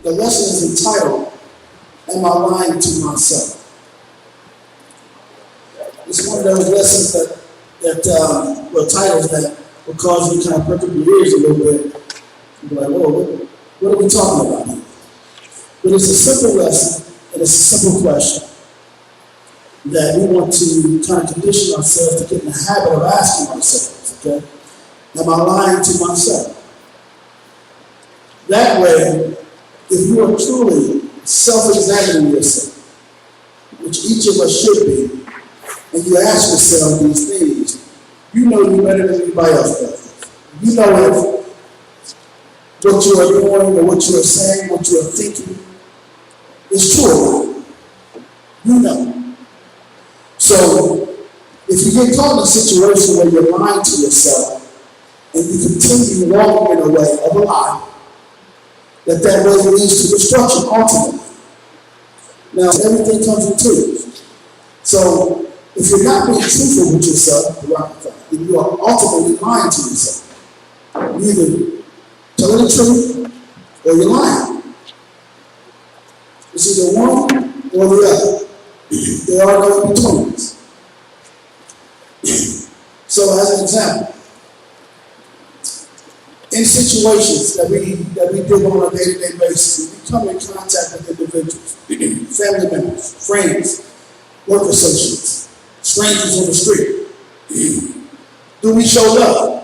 The lesson is entitled, Am I Lying to Myself? It's one of those lessons or titles that will cause you to kind of perk up your ears a little bit. You'll be like, whoa, what are we talking about here? But it's a simple lesson, and it's a simple question that we want to kind of condition ourselves to get in the habit of asking ourselves, okay? Am I lying to myself? That way, if you are truly self-examining yourself, which each of us should be, and you ask yourself these things, you know you better than anybody else does. You know if what you are doing or what you are saying, what you are thinking is true. You know. So, if you get caught in a situation where you're lying to yourself and you continue walking in a way of a lie, that way leads to destruction ultimately. Now, everything comes in twos. So, if you're not being truthful with yourself, then you are ultimately lying to yourself. You're either telling the truth or you're lying. It's either one or the other. There are no in-betweens. So, as an example, in situations that we deal on a day-to-day basis, we come in contact with individuals, family members, friends, work associates, strangers on the street. Do we show love?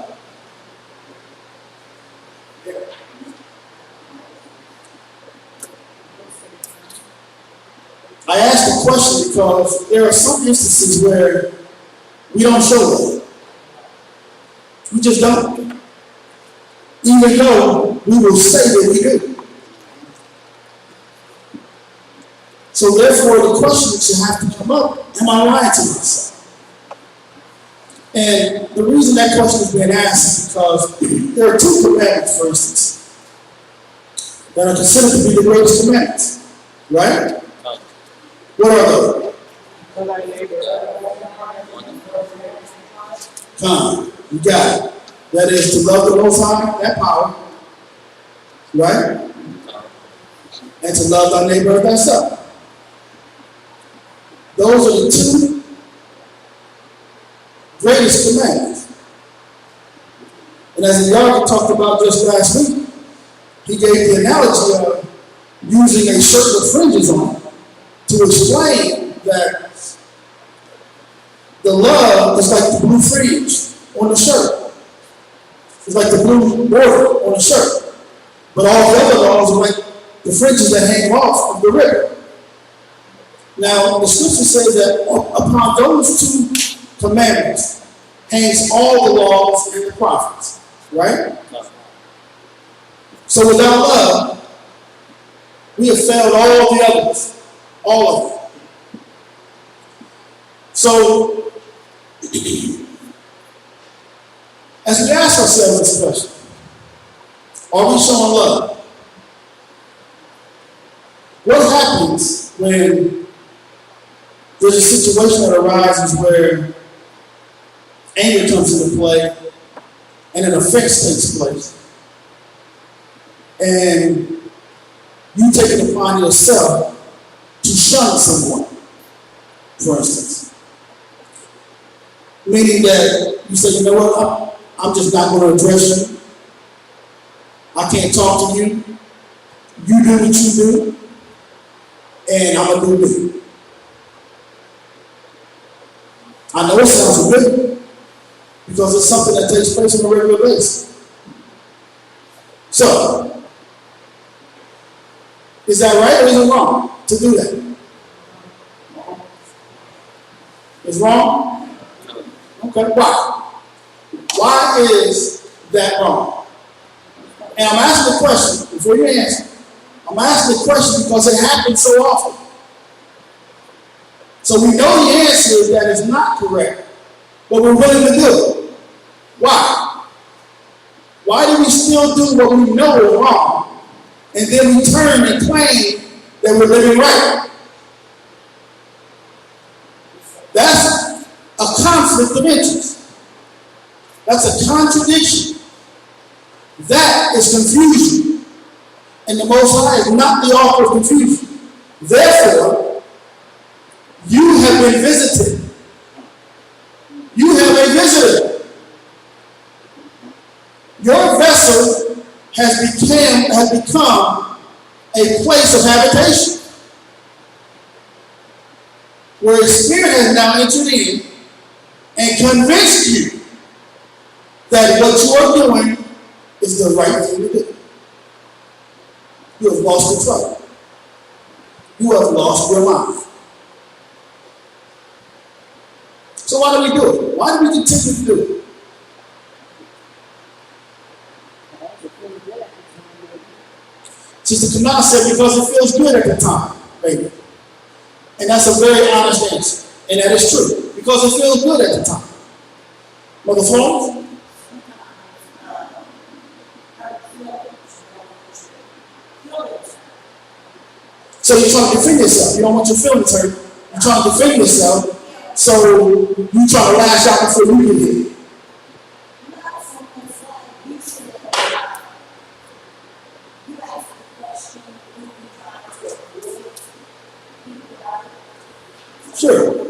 I ask the question because there are some instances where we don't show love. We just don't. Even though we will say that we do. So therefore, the question that should have to come up, am I lying to myself? And the reason that question is being asked is because there are two commandments, for instance, that are considered to be the greatest commandments, right? What are those? Come, you got it. That is to love the Most High, that power, right? And to love thy neighbor as thyself. Those are the two greatest commandments. And as the Yard talked about just last week, he gave the analogy of using a shirt with fringes on it to explain that the love is like the blue fringe on the shirt. It's like the blue border on the shirt. But all the other laws are like the fringes that hang off of the ribbon. Now, the scripture says that upon those two commandments hangs all the laws and the prophets, right? So without love, we have failed all the others, all of them. So, as we ask ourselves this question, are we showing love? What happens when there's a situation that arises where anger comes into play and an offense takes place, and you take it upon yourself to shun someone, for instance? Meaning that you say, you know what, I'm just not going to address you. I can't talk to you. You do what you do, and I'm going to do me. I know it sounds familiar because it's something that takes place on a regular basis. So, is that right or is it wrong to do that? It's wrong? Okay, why? Why is that wrong? And I'm asking the question before you answer. I'm asking the question because it happens so often. So we know the answer is that it's not correct, but we're willing to do it. Why? Why do we still do what we know is wrong, and then we turn and claim that we're living right? That's a conflict of interest. That's a contradiction. That is confusion. and the Most High is not the author of confusion. Therefore, you have been visited. You have a visitor. Your vessel has become a place of habitation, where a spirit has now entered in and convinced you that what you are doing is the right thing to do. You have lost control. You have lost your mind. So why do we do it? Why do we continue to do it? Sister Kanana said because it feels good at the time, baby. And that's a very honest answer. And that is true. Because it feels good at the time. Mother Florence? So you're trying to defend yourself. You don't want your feelings hurt. You're trying to defend yourself. So you try to lash out before you get hit. Sure.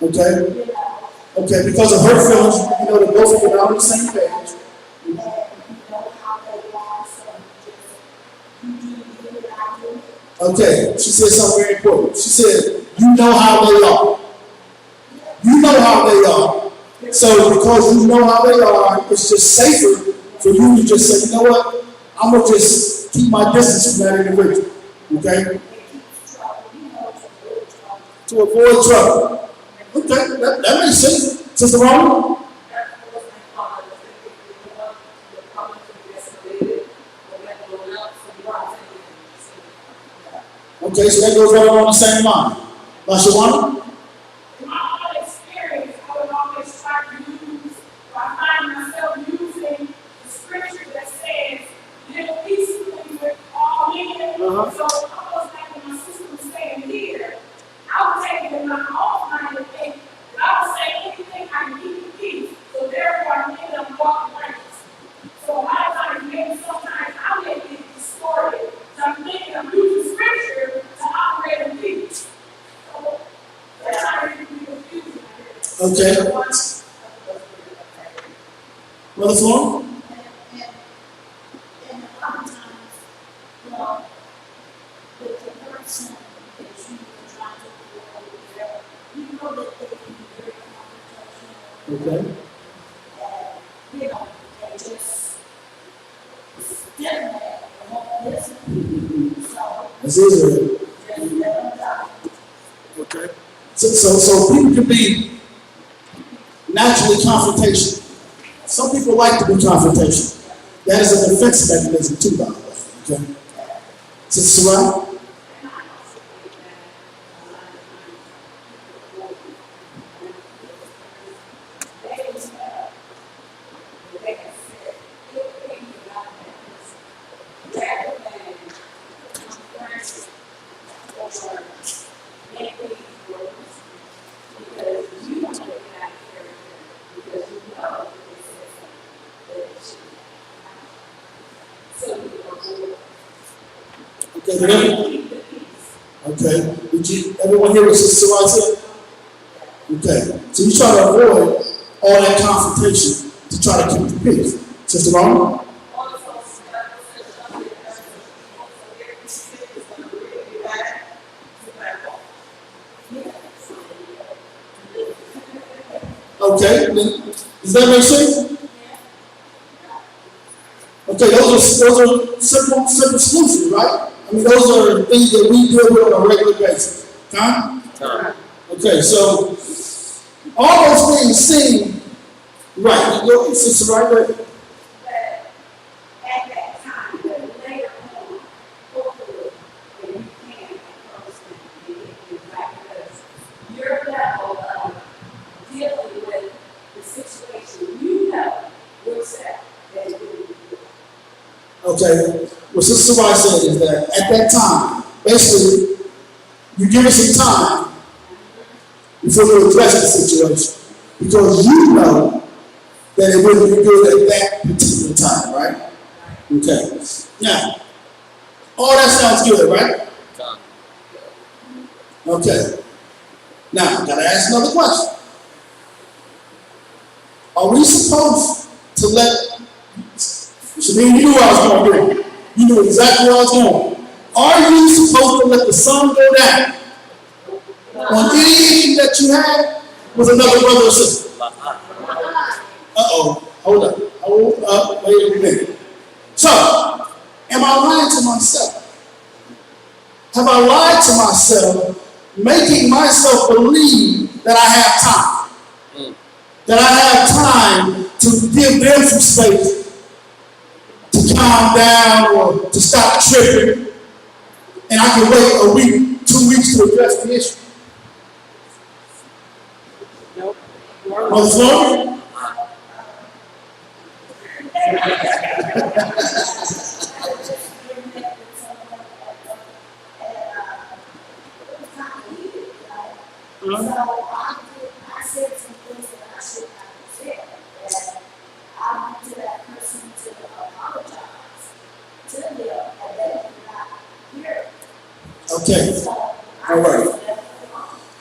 Okay. Okay, because of her feelings, you know, that both of you are on the same page. Okay, she said something very important. She said, you know how they are. You know how they are. So because you know how they are, it's just safer for you to just say, you know what, I'm going to just keep my distance from that individual. Okay? To avoid trouble. Okay, that makes sense. Sister Roma? Okay, so that goes right on the same line. Lashawana? So almost like when my sister was staying here, I would take it in my own mind and think that I would say anything I can keep the peace. So therefore I ended up walking ranks. So a lot of times, maybe sometimes I may get distorted. So I'm thinking I'm using scripture to operate in peace. So that's how I can be confusing. Okay. Brother Floyd? Okay. You know, they just stand there and won't listen. So, This is it. just let them die. Okay. So people can be naturally confrontational. Some people like to be confrontational. That is a defense mechanism too, by the way. Okay. Sister Sarai? Okay. Did everyone hear what Sister Sarai said? Okay. So you try to avoid all that confrontation to try to keep the peace. Sister Roma? Okay. Does that make sense? Okay, those are simple solutions, right? I mean, those are things that we deal with on a regular basis. Huh? Okay, so all those things seem right. You go, Sister, right there. But at that time, but later on, hopefully, when you can approach them and get things back, because your level of dealing with the situation you know will set that you will do. Okay, what Sister Sarai said is that at that time, basically, You give it some time before you address the situation. Because you know that it wouldn't be good at that particular time, right? Okay. Now, all that sounds good, right? Okay. Now, I gotta ask another question. Are we supposed to let, Shameen, you knew where I was going to go. You knew exactly where I was going. Are you supposed to let the sun go down on any issue that you have with another brother or sister? Uh-oh. Hold up. Wait a minute. So, am I lying to myself? Have I lied to myself, making myself believe that I have time? That I have time to give them some space to calm down or to stop tripping, and I can wait a week, 2 weeks to address the issue? Nope. On the floor? So I said some things that I should not have said. And I went to that person to apologize to them, and they did not hear it. Okay. So All right.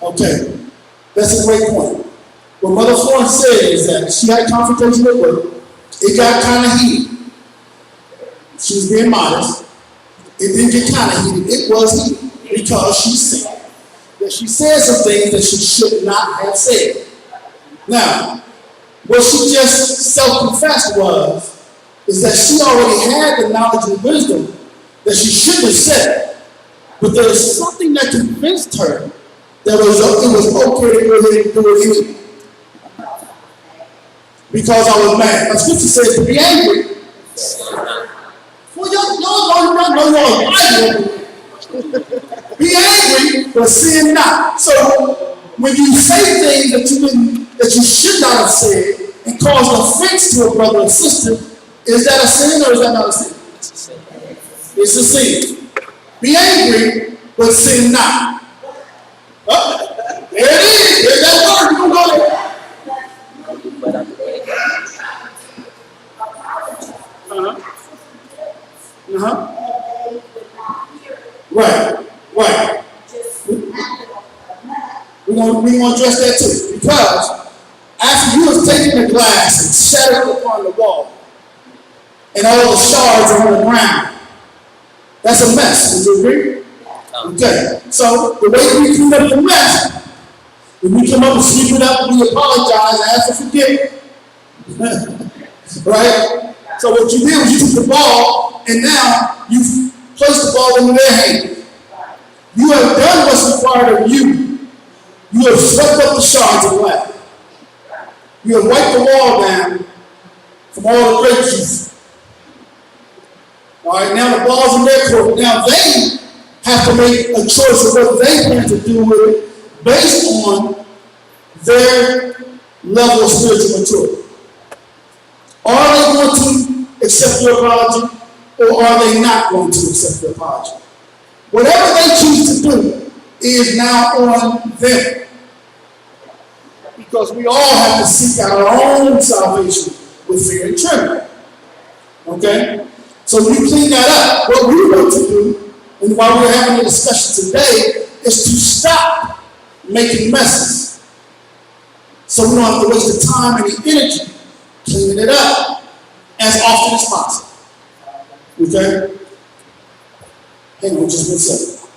Okay. That's a great point. What Mother Florence said is that she had confrontation at work. It got kind of heated. She was being modest. It didn't get kind of heated. It was heated because she said that she said some things that she should not have said. Now, what she just self-confessed is that she already had the knowledge and wisdom that she shouldn't have said. But there was something that convinced her that it was okay to go ahead and do it anyway. Because I was mad. My scripture says to be angry. Well, y'all know y'all be angry, but sin not. So when you say things that you should not have said and cause offense to a brother or sister, is that a sin or is that not a sin? It's a sin. Be angry, but sin not. Oh, there it is. There's that word. You can go there. Right. We're going to address that too. Because after you have taken the glass and set it upon the wall, and all the shards are on the ground, that's a mess. Would you agree? Okay. So the way we clean up the mess, when we come up and sweep it up, we apologize and ask for forgiveness. Right? So what you did was you took the ball, and now you placed the ball in their hand. You have done what's required of you. You have swept up the shards of glass. You have wiped the wall down from all the grape juice. All right, now the ball's in their court. Now they have to make a choice of what they plan to do with it based on their level of spiritual maturity. Are they going to accept your apology, or are they not going to accept your apology? Whatever they choose to do is now on them. Because we all have to seek out our own salvation with fear and trembling. Okay? So we clean that up. What we want to do, and why we're having a discussion today, is to stop making messes. So we don't have to waste the time and the energy cleaning it up as often as possible. Okay? Hang on just 1 second.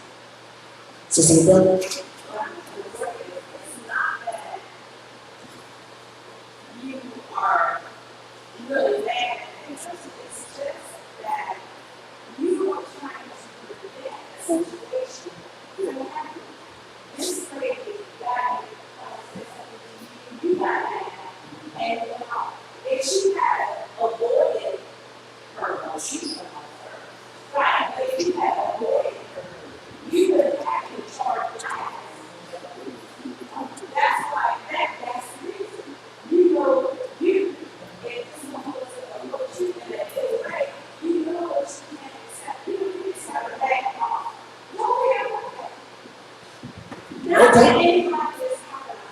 Sister Rebecca? You are really bad. It's just that you are trying to prevent a situation from happening. This lady got you got mad, and if she had avoided her, she would have her. Right? But if you had avoided her, you would have actually charged her. That's why that's the reason. You know, if someone was to approach you in a ill way, you know what you can't accept. You don't accept her back off. No, anybody that's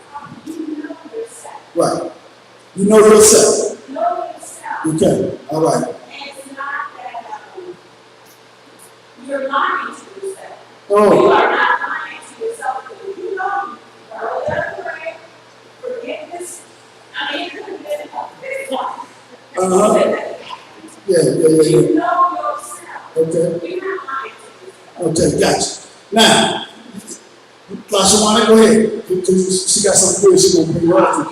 talking, you know yourself. Right. You know yourself. Know yourself. Okay. All right. And it's not that you're lying to yourself. Oh. You are not lying to yourself because you know you are the forgiveness. I mean, it could have been a big one. Yeah. You know yourself. Okay. You're not lying to yourself. Okay, gotcha. Now, Lashawana, go ahead. Because she got something good she gonna bring you up to.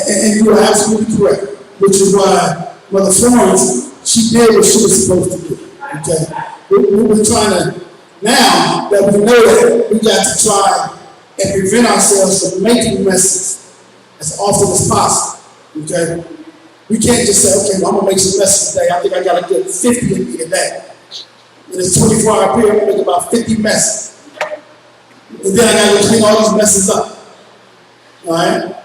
And you are absolutely correct, which is why Mother Florence, she did what she was supposed to do. Okay, we're trying to, now that we know that, we got to try and prevent ourselves from making messes as often as possible. Okay, we can't just say, okay, well, I'm gonna make some messes today. I think I got a good 50 in me today. In this 24-hour period, I'm gonna make about 50 messes, and then I gotta clean all these messes up. All right.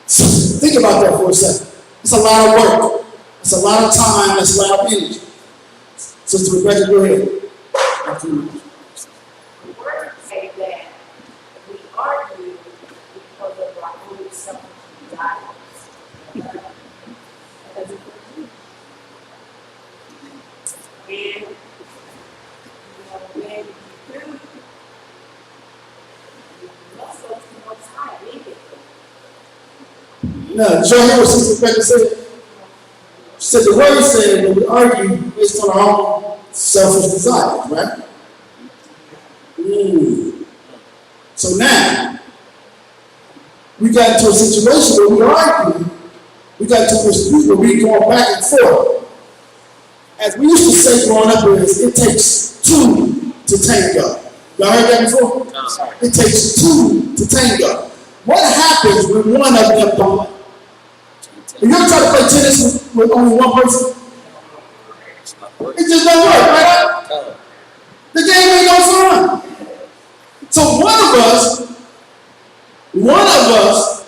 So think about that for a second. It's a lot of work. It's a lot of time. It's a lot of energy. Sister Rebecca, go ahead. The words say that we argue because of our own selfish desires. And when you do, you must go to more time immediately. Now, did y'all hear what Sister Rebecca said? She said the word said that we argue based on our own selfish desires, right? So now, we got into a situation where we argue, we got into a dispute where we going back and forth. As we used to say growing up, it takes two to tango. Y'all heard that before? No. It takes two to tango. What happens when one of them don't? If you ever try to play tennis with only one person, it just don't work, right? The game ain't no fun. So one of us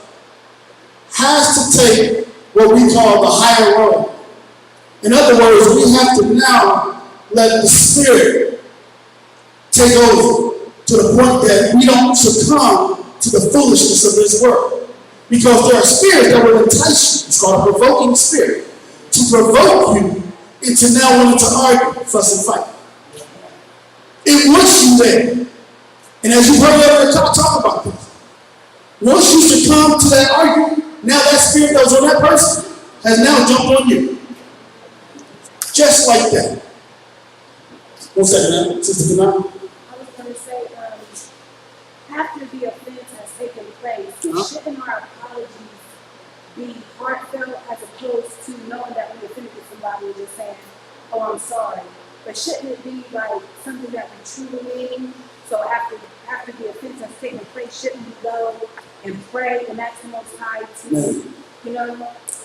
has to take what we call the higher role. In other words, we have to now let the Spirit take over to the point that we don't succumb to the foolishness of this world. Because there are spirits that will entice you. It's called a provoking spirit. To provoke you into now wanting to argue, fuss, and fight. It wants you there. And as you heard everyone talk about this, once you succumb to that argument, now that spirit that was on that person has now jumped on you. Just like that. 1 second now, Sister Kanai. I was going to say, after the offense has taken place, shouldn't our apologies be heartfelt as opposed to knowing that we offended somebody and just saying, oh, I'm sorry? But shouldn't it be like something that we truly mean? So after the offense has taken place, shouldn't we go and pray and ask the Most High to, you know?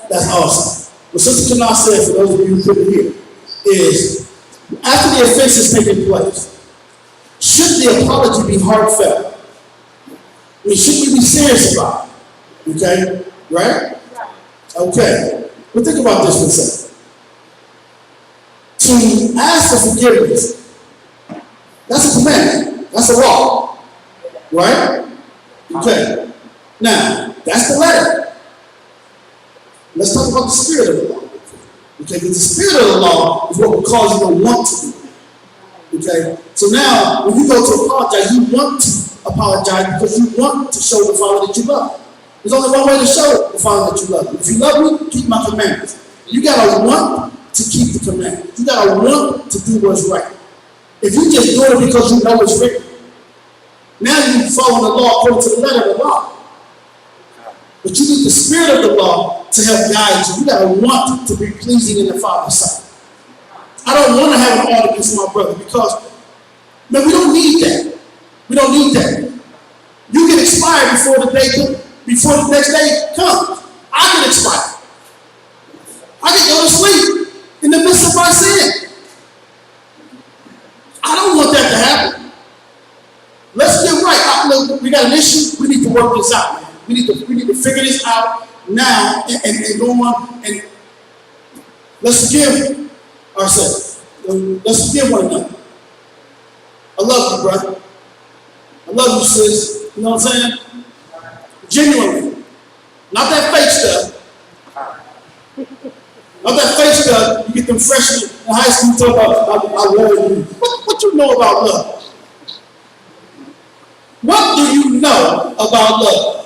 That's awesome. What Sister Kanai said, for those of you who couldn't hear, is after the offense has taken place, should the apology be heartfelt? I mean, should we be serious about it? Okay? Right? Okay. But think about this for a second. To ask for forgiveness, that's a commandment. That's a law. Right? Okay. Now, that's the letter. Let's talk about the spirit of the law. Okay? Because the spirit of the law is what will cause you to want to do. Okay? So now, when you go to apologize, you want to apologize because you want to show the Father that you love. There's only one way to show the Father that you love. If you love me, keep my commandments. You gotta want to keep the commandments. You gotta want to do what's right. If you just do it because you know it's written, now you follow the law according to the letter of the law. But you need the spirit of the law to help guide you. You gotta want to be pleasing in the Father's sight. I don't want to have an argument with my brother because, no, we don't need that. We don't need that. You get expired before the next day comes. I get expired. I can go to sleep in the midst of my sin. I don't want that to happen. Let's get right. Look, we got an issue. We need to work this out, man. We need to figure this out now and go on and let's forgive ourselves. Let's forgive one another. I love you, brother. I love you, sis. You know what I'm saying? Genuinely. Not that fake stuff. Not that fake stuff. You get them freshmen in high school talk about, I love you. What you know about love? What do you know about love?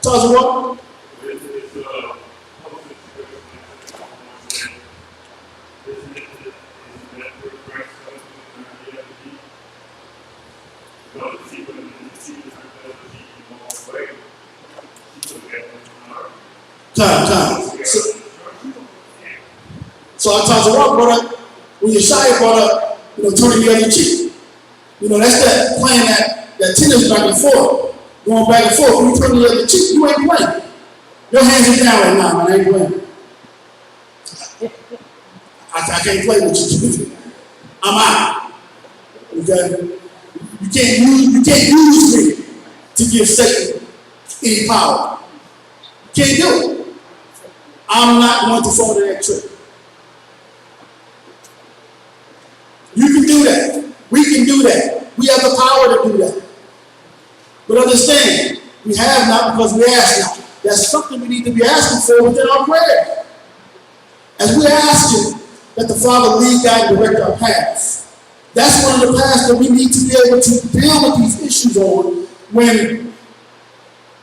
Tasha, what? Time. So I talked to Rob brought up, when Yeshaya brought up, turning the other cheek. That's that playing that tennis back and forth, going back and forth. When you turn the other cheek, you ain't playing. Your hands are down right now, man. I ain't playing. I can't play with you. I'm out. Okay? You can't use me to give Satan any power. You can't do it. I'm not going to fall to that trick. You can do that. We can do that. We have the power to do that. But understand, we have not because we ask not. That's something we need to be asking for within our prayer. As we're asking that the Father lead, guide, and direct our paths. That's one of the paths that we need to be able to deal with these issues on when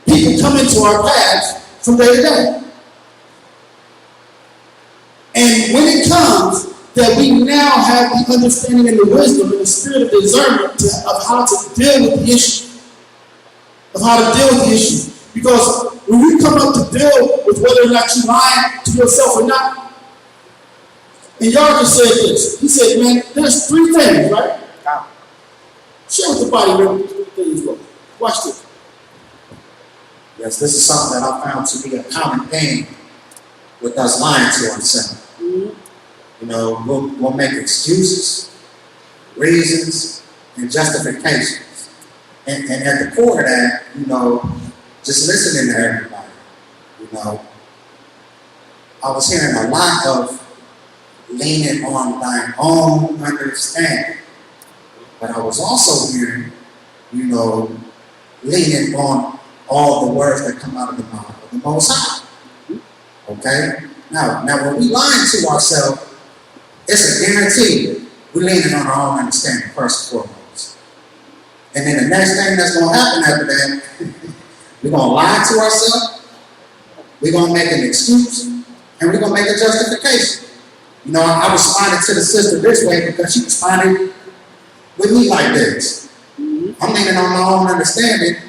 people come into our paths from day to day. And when it comes that we now have the understanding and the wisdom and the spirit of discernment of how to deal with the issue. Because when you come up to deal with whether or not you lie to yourself or not, and y'all just said this. He said, man, there's three things, right? Share with the body what these three things were. Watch this. Yes, this is something that I found to be a common thing with us lying to ourselves. We'll make excuses, reasons, and justifications. And at the core of that, just listening to everybody. I was hearing a lot of leaning on thine own understanding. But I was also hearing, leaning on all the words that come out of the mouth of the Most High. Okay? Now when we lying to ourselves, it's a guarantee we're leaning on our own understanding first and foremost. And then the next thing that's going to happen after that, we're going to lie to ourselves, we're going to make an excuse, and we're going to make a justification. I responded to the sister this way because she responded with me like this. I'm leaning on my own understanding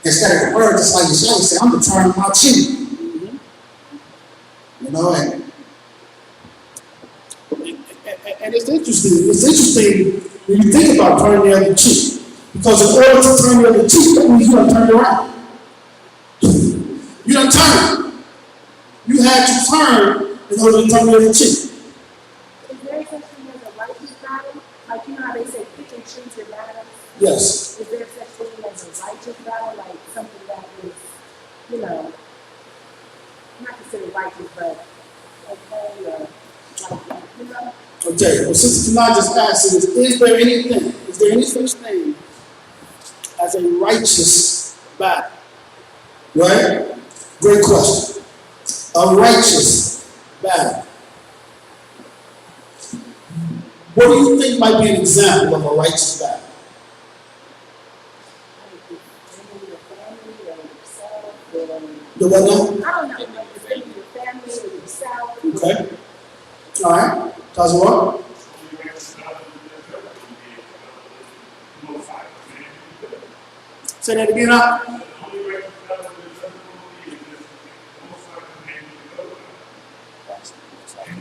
instead of the word, just like Yeshua said, I'm determining my cheek. And it's interesting. It's interesting when you think about turning the other cheek. Because in order to turn the other cheek, that means you done turned around. You done turned. You had to turn in order to turn the other cheek. Is there such thing as a righteous battle? Like, how they say pick and choose your battles? Yes. Is there such thing as a righteous battle? Like something that is, not considered righteous, but okay, or like that, Okay, well, Sister Tanah just asked, is there any such thing as a righteous battle? Right? Great question. A righteous battle. What do you think might be an example of a righteous battle? defending your family or yourself or The what now? I don't know, like defending your family Okay? All right. Tazawar? Say that again, now.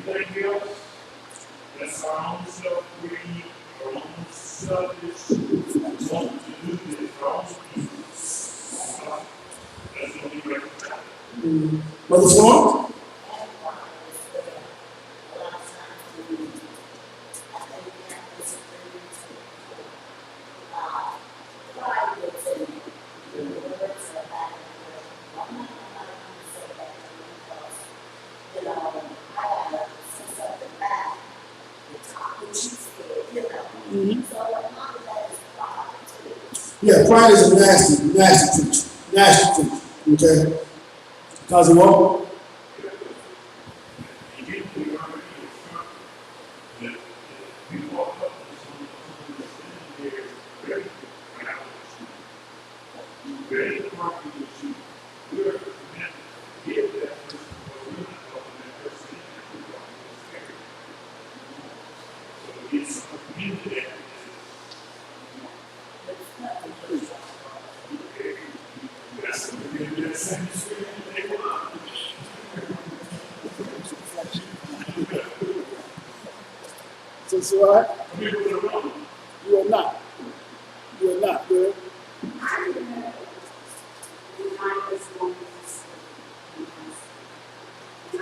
Anything else? That's our own self-greed, our own selfish, want to do this, our own peace. That's the only recommendation. Brother Florence? Yeah, pride is a nasty preacher. Nasty preacher. Okay? Tazawar? Very important issue. We're meant to give that person what we're not helping that person in. So it's community that that's the community that sends you they want. So what? People are wrong. You are not. You are not, good. I remember when I was going to school. And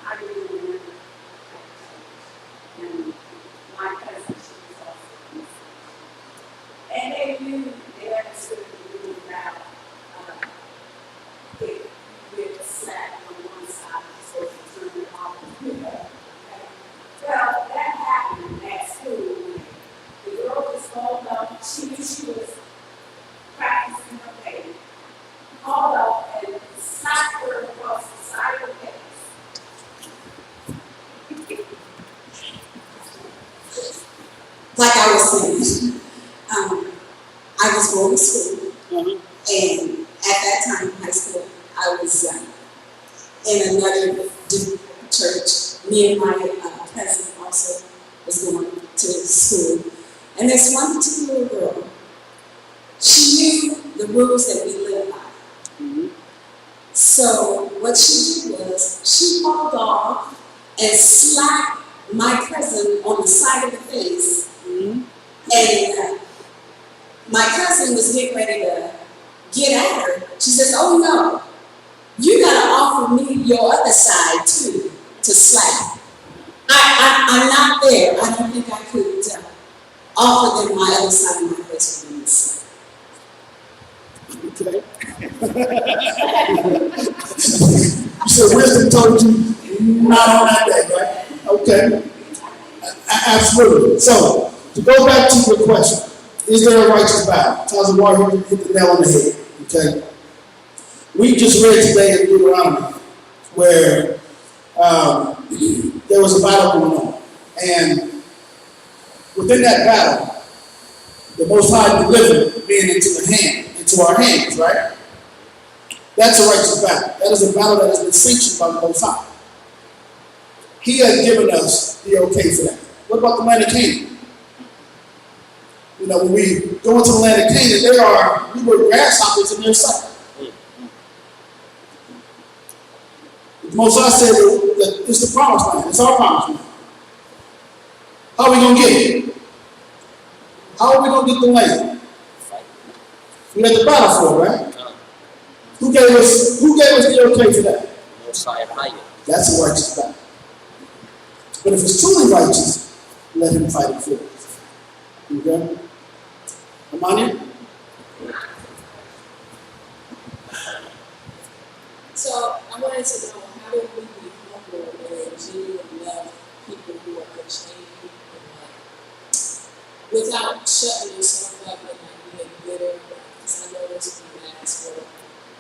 I really remember and my cousin, she was also in school. And they knew, they understood the rule about, if you get slack on one side, you're supposed to turn it off and pick up. Okay? Well, that happened at school. The girl was called up, she knew she was practicing her faith, called up and slapped her across the side of the face. Like I was saying, I was going to school, and at that time in high school, I was in another different church. Me and my cousin also was going to school. And this one particular girl, she knew the rules that we live by. So what she did was she hauled off and slapped my cousin on the side of the face. And my cousin was getting ready to get at her. She says, "Oh no, you gotta offer me your other side too to slap." I'm not there. I don't think I could offer them my other side of my face for me to slap. Okay. You said wisdom told you not on that day, right? Okay. Absolutely. So, to go back to your question, is there a righteous battle? Tazawar hit the nail on the head. Okay. We just read today in Deuteronomy where there was a battle going on. And within that battle, the Most High delivered men into our hands, right? That's a righteous battle. That is a battle that has been sanctioned by the Most High. He has given us the okay for that. What about the land of Canaan? You know, when we go into the land of Canaan, we were grasshoppers in their sight. The Most High said that it's the promised land. It's our promised land. How are we going to get it? How are we going to get the land? We had the battle for it, right? Who gave us the okay for that? That's a righteous battle. But if it's truly righteous, let him fight it for us. Okay? Amani? So I wanted to know, how do we be humble and genuine love people who are unchanging and without shutting yourself up and not being bitter? Because I know there's some matters where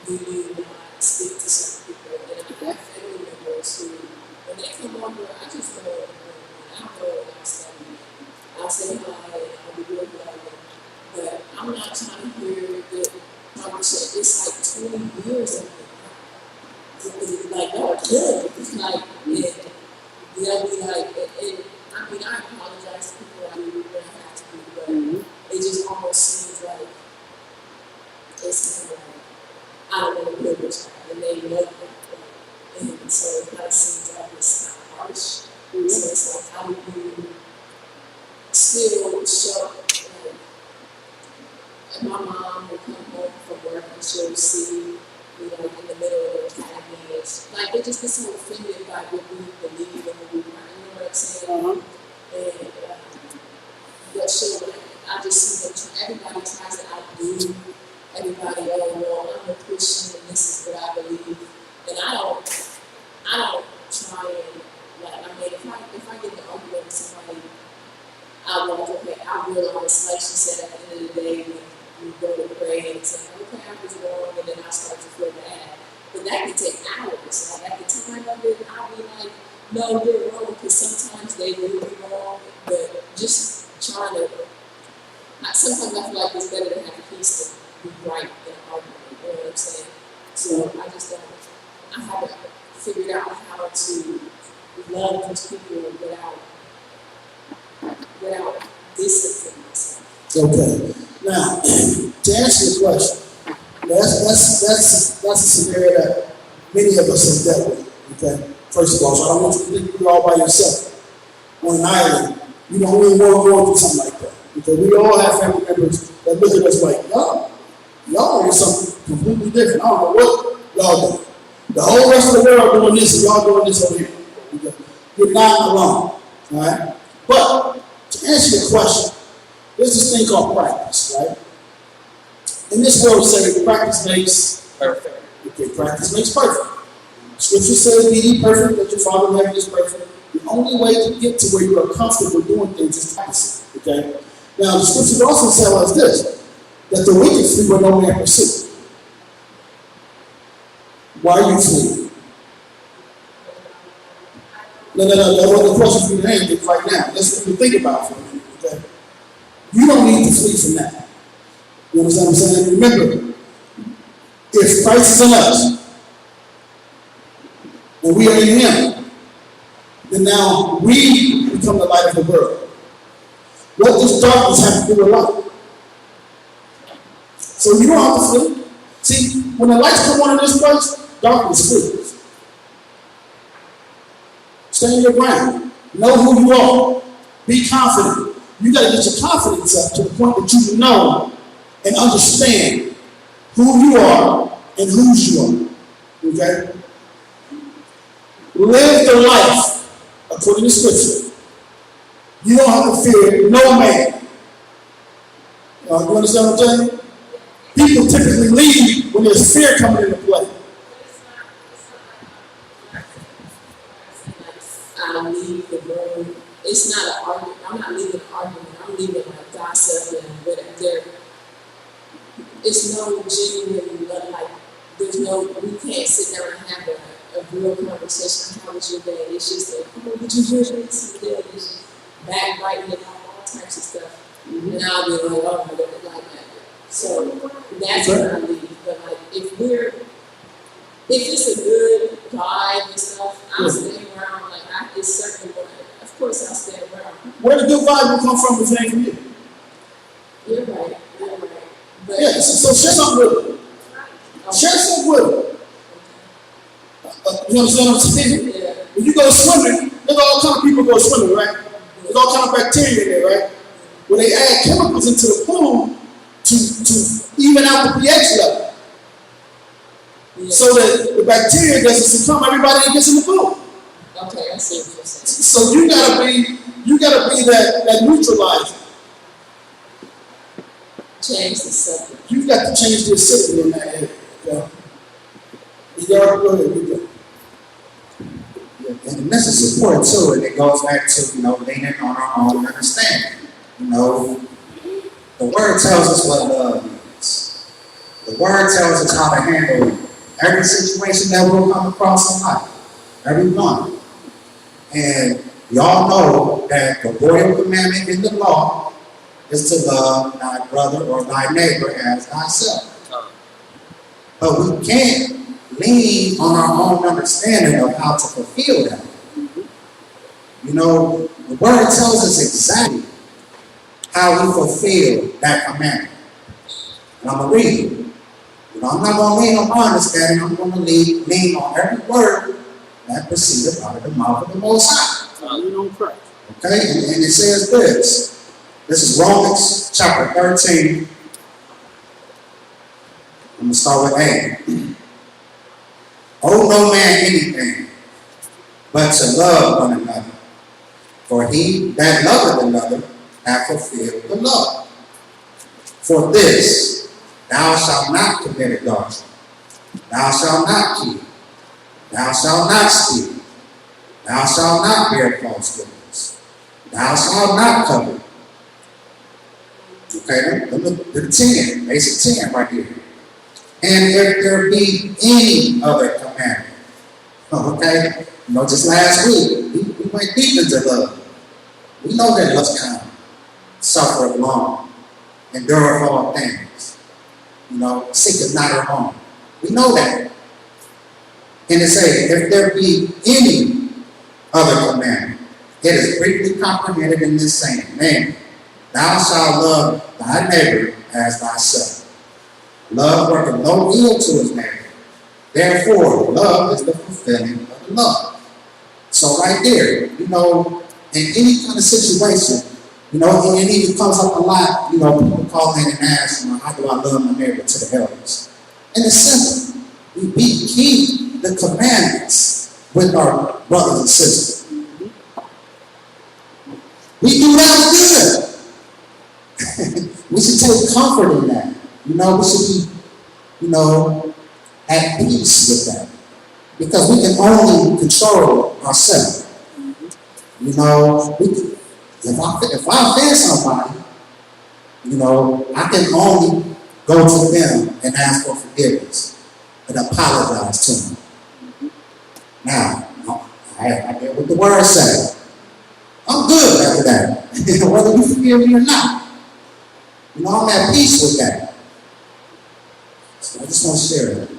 you do not speak to certain people, and I have family members who, when they come over, I just go over and I'll go and I'll study. I'll say hi and I'll be real loving, but I'm not trying to hear the conversation. It's like 20 years of it. Like, no, good. It's like, they'll be like, and I mean, I apologize to people, I mean, we're gonna have to do, but it just almost seems like it's kind of like, I don't want to live with you, and they know that, and so it kind of seems like it's kind of harsh. So it's like, how do you still show, like, and my mom would come home from work and she'll see me like in the middle of the academy. It's like they just get so offended by what we believe and what we want. You know what I'm saying? And that show, like, I just see that everybody tries to outdo everybody. Oh well, I'm a Christian and this is what I believe. And I don't try and like. I mean, if I get in an argument with somebody, I'm like, okay, I realize, like she said, at the end of the day, when you go to pray and say, okay, I was wrong, and then I start to feel bad. But that can take hours. Like at the time of it, I'll be like, no, you're wrong, because sometimes they will be wrong. But just trying to, sometimes I feel like it's better to have peace than be right in an argument. You know what I'm saying? So I just don't, I haven't figured out how to love these people without disciplining myself. Okay. Now, to answer your question, that's a scenario that many of us have dealt with. Okay. First of all, so I don't want you to think you're all by yourself on an island. You don't really want to go through something like that. Because we all have family members that look at us like, y'all are something completely different. I don't know what y'all do. The whole rest of the world doing this, and y'all doing this over here. Okay. You're not alone. All right? But to answer your question, there's this thing called practice, right? In this world, say practice makes perfect. Okay, practice makes perfect. Scripture says, be ye perfect, that your Father in heaven is perfect. The only way to get to where you are comfortable doing things is practicing. Okay? Now, the scriptures also tell us this, that the wicked flee where no man pursues. Why are you fleeing? No. That wasn't a question for you to answer right now. Let's think about it for a minute. Okay? You don't need to flee from that. You understand what I'm saying? Remember, if Christ is in us, and we are in Him, then now we become the light of the world. What does darkness have to do with light? So you don't have to flee. See, when the lights come on in this place, darkness flees. Stand your ground. Know who you are. Be confident. You got to get your confidence up to the point that you know and understand who you are and whose you are. Okay? Live the life according to Scripture. You don't have to fear no man. You understand what I'm saying? People typically leave when there's fear coming into play. I leave the room. It's not an argument. I'm not leaving an argument. I'm leaving like gossip and whatever. It's no genuine, like, there's no, we can't sit there and have a real conversation. How was your day? It's just like, oh, did you hear this? And then it's just backbiting and all types of stuff. And I'll be like, oh my God, like that. So that's what I leave. But like, if it's a good vibe and stuff, I'll stay around. Like, it's certain way. Of course, I'll stay around. Where the good vibe will come from if it ain't from you? You're right. But yeah, so share something with them. Share something with them. You understand what I'm saying? Yeah. When you go swimming, there's all kind of people go swimming, right? There's all kind of bacteria in there, right? When they add chemicals into the pool to even out the pH level. Yeah. So that the bacteria doesn't succumb everybody that gets in the pool. Okay, I see what you're saying. So you gotta be that neutralizer. Change the subject. You've got to change the acidity in that area. Okay? Go ahead. And this is support too, and it goes back to, leaning on our own understanding. The word tells us what love is. The word tells us how to handle every situation that we'll come across in life. Every one. And y'all know that the royal commandment in the law is to love thy brother or thy neighbor as thyself. But we can't lean on our own understanding of how to fulfill that. know, the word tells us exactly how we fulfill that commandment. And I'm going to read it. You know, I'm not going to lean on my understanding. I'm going to lean on every word that proceeded out of the mouth of the Most High. Lean on Christ. Okay? And it says this. This is Romans chapter 13. I'm going to start with A. Owe no man anything but to love one another. For he that loveth another hath fulfilled the love. For this, thou shalt not commit adultery. Thou shalt not kill. Thou shalt not steal. Thou shalt not bear false witness. Thou shalt not covet. Okay, look at the 10, basic 10 right here. And if there be any other commandment, okay, you know, just last week, we went deep into love. We know that love's kind, suffereth long, endureth all things. You know, seeketh not her own. We know that. And it says, if there be any other commandment, it is briefly comprehended in this saying, namely, thou shalt love thy neighbor as thyself. Love worketh no ill to his neighbor. Therefore, love is the fulfilling of the love. So right there, you know, in any kind of situation, you know, and it even comes up a lot, you know, people call in and ask, you know, how do I love my neighbor to the elders? And it's simple. We keep the commandments with our brothers and sisters. We do that good. We should take comfort in that. You know, we should be, you know, at peace with that. Because we can only control ourselves. You know, if I offend somebody, you know, I can only go to them and ask for forgiveness and apologize to them. Now, I get what the word says. I'm good after that, whether you forgive me or not. You know, I'm at peace with that. So I just want to share that.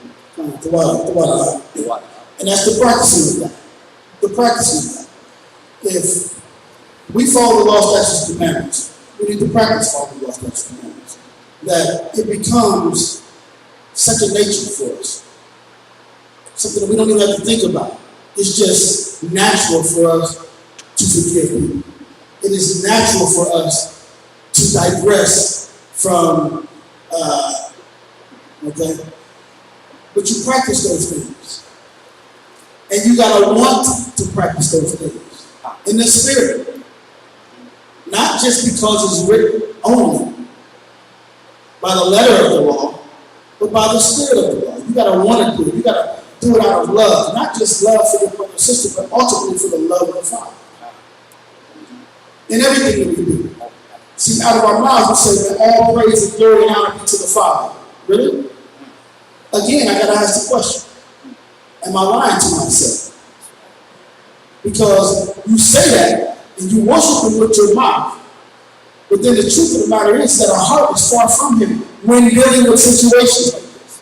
And that's the practicing of that. The practicing of that. If we follow the law, statutes, and commandments, we need to practice following the law, statutes, and commandments. That it becomes second nature for us. Something that we don't even have to think about. It's just natural for us to forgive people. It is natural for us to digress from, okay? But you practice those things. And you gotta want to practice those things. In the spirit. Not just because it's written only by the letter of the law, but by the spirit of the law. You gotta want to do it. You gotta do it out of love. Not just love for your brother and sister, but ultimately for the love of the Father. In everything that we do. See, out of our mouths we say that all praise and glory and honor be to the Father. Really? Again, I gotta ask the question. Am I lying to myself? Because you say that and you worship him with your mouth. But then the truth of the matter is that our heart is far from him when dealing with situations like this.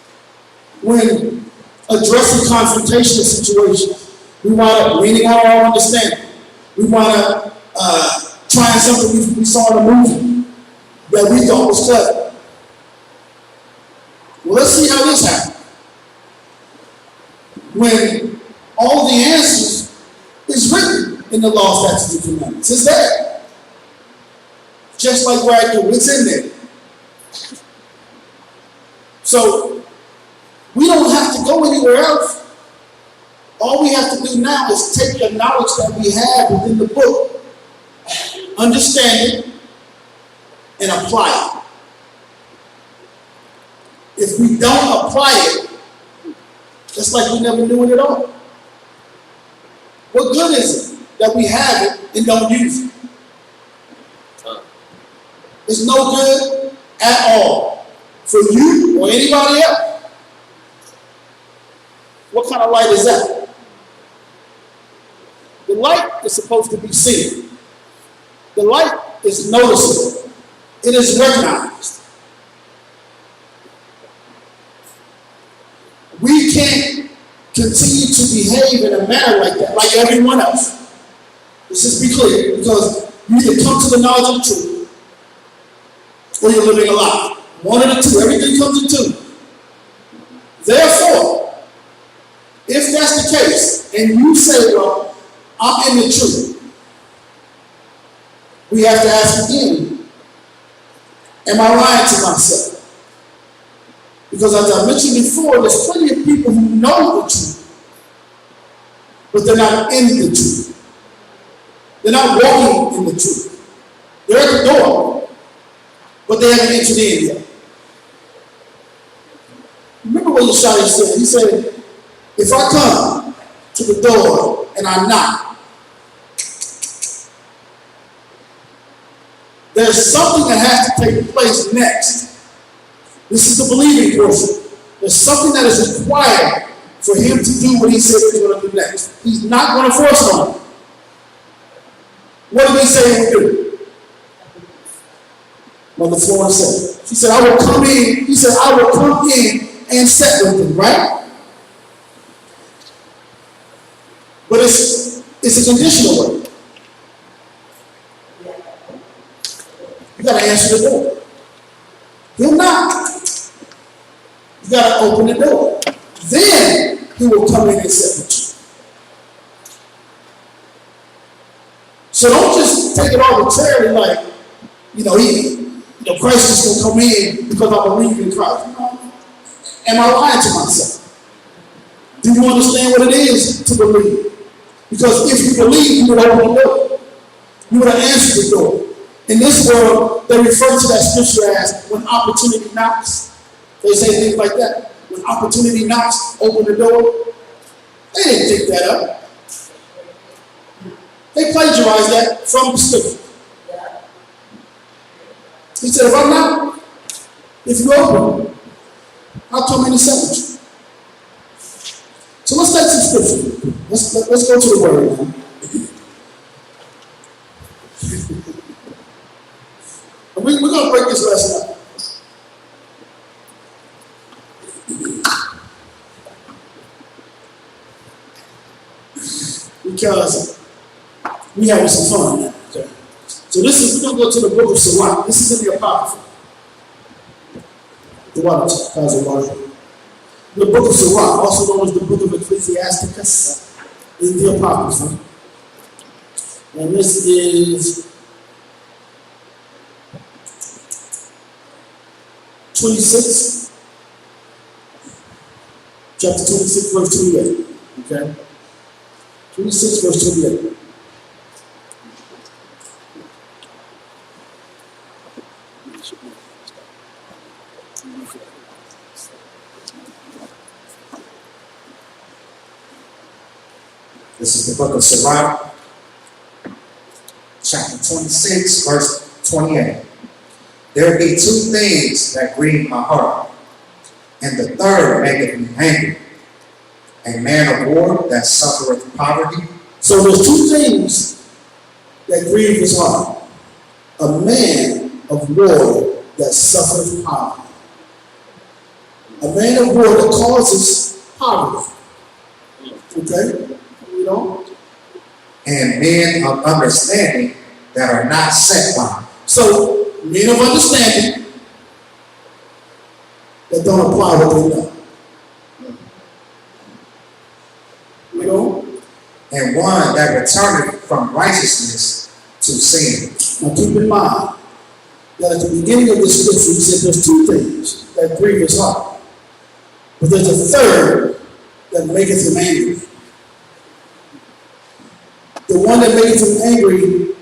When addressing confrontational situations, we wind up leaning on our understanding. We wind up trying something we saw in a movie that we thought was clever. Well, let's see how this happens. When all the answers is written in the law, statutes, and commandments. It's there. Just like right there, it's in there. So we don't have to go anywhere else. All we have to do now is take the knowledge that we have within the book, understand it, and apply it. If we don't apply it, it's like we never knew it at all. What good is it that we have it and don't use it? It's no good at all for you or anybody else. What kind of light is that? The light is supposed to be seen. The light is noticeable. It is recognized. We can't continue to behave in a manner like that, like everyone else. The Let's just be clear, because you either come to the knowledge of the truth or you're living a lie. One of the two. Everything comes in two. Therefore, if that's the case, and you say, well, I'm in the truth, we have to ask again, am I lying to myself? Because as I mentioned before, there's plenty of people who know the truth, but they're not in the truth. They're not walking in the truth. They're at the door, but they haven't entered in yet. Remember what Yeshua said? He said, if I come to the door and I knock, there's something that has to take place next. This is the believing portion. There's something that is required for him to do what he said he's going to do next. He's not going to force on him. What did he say he would do? Mother Florence said. She said, I will come in. He said, I will come in and set with them, right? But it's a conditional word. You got to answer the door. He'll knock. You got to open the door. Then he will come in and sit with you. So don't just take it arbitrarily like, Christ is going to come in because I believe in Christ. Am I lying to myself? Do you understand what it is to believe? Because if you believe, you would open the door. You would have answered the door. In this world, they refer to that scripture as when opportunity knocks. They say things like that. When opportunity knocks, open the door. They didn't think that up. They plagiarized that from the scripture. He said, if I'm not, if you open, I'll come in and sit with you. So let's take some scripture. Let's go to the word now. We're going to break this lesson up. Because we having some fun now. Okay. So we're going to go to the book of Sirach. This is in the Apocrypha. The water, cause of water. The book of Sirach, also known as the book of Ecclesiasticus, is the Apocrypha. And this is 26, chapter 26, verse 28. Okay? 26, verse 28. This is the book of Sirach, chapter 26, verse 28. There be two things that grieve my heart, and the third maketh me angry. A man of war that suffereth poverty. So there's two things that grieve his heart. A man of war that suffereth poverty. A man of war that causes poverty. Okay? And men of understanding that are not set by. So, men of understanding that don't apply what they know. And one that returneth from righteousness to sin. Now keep in mind that at the beginning of this scripture, he said there's two things that grieve his heart. But there's a third that maketh him angry. The one that maketh him angry,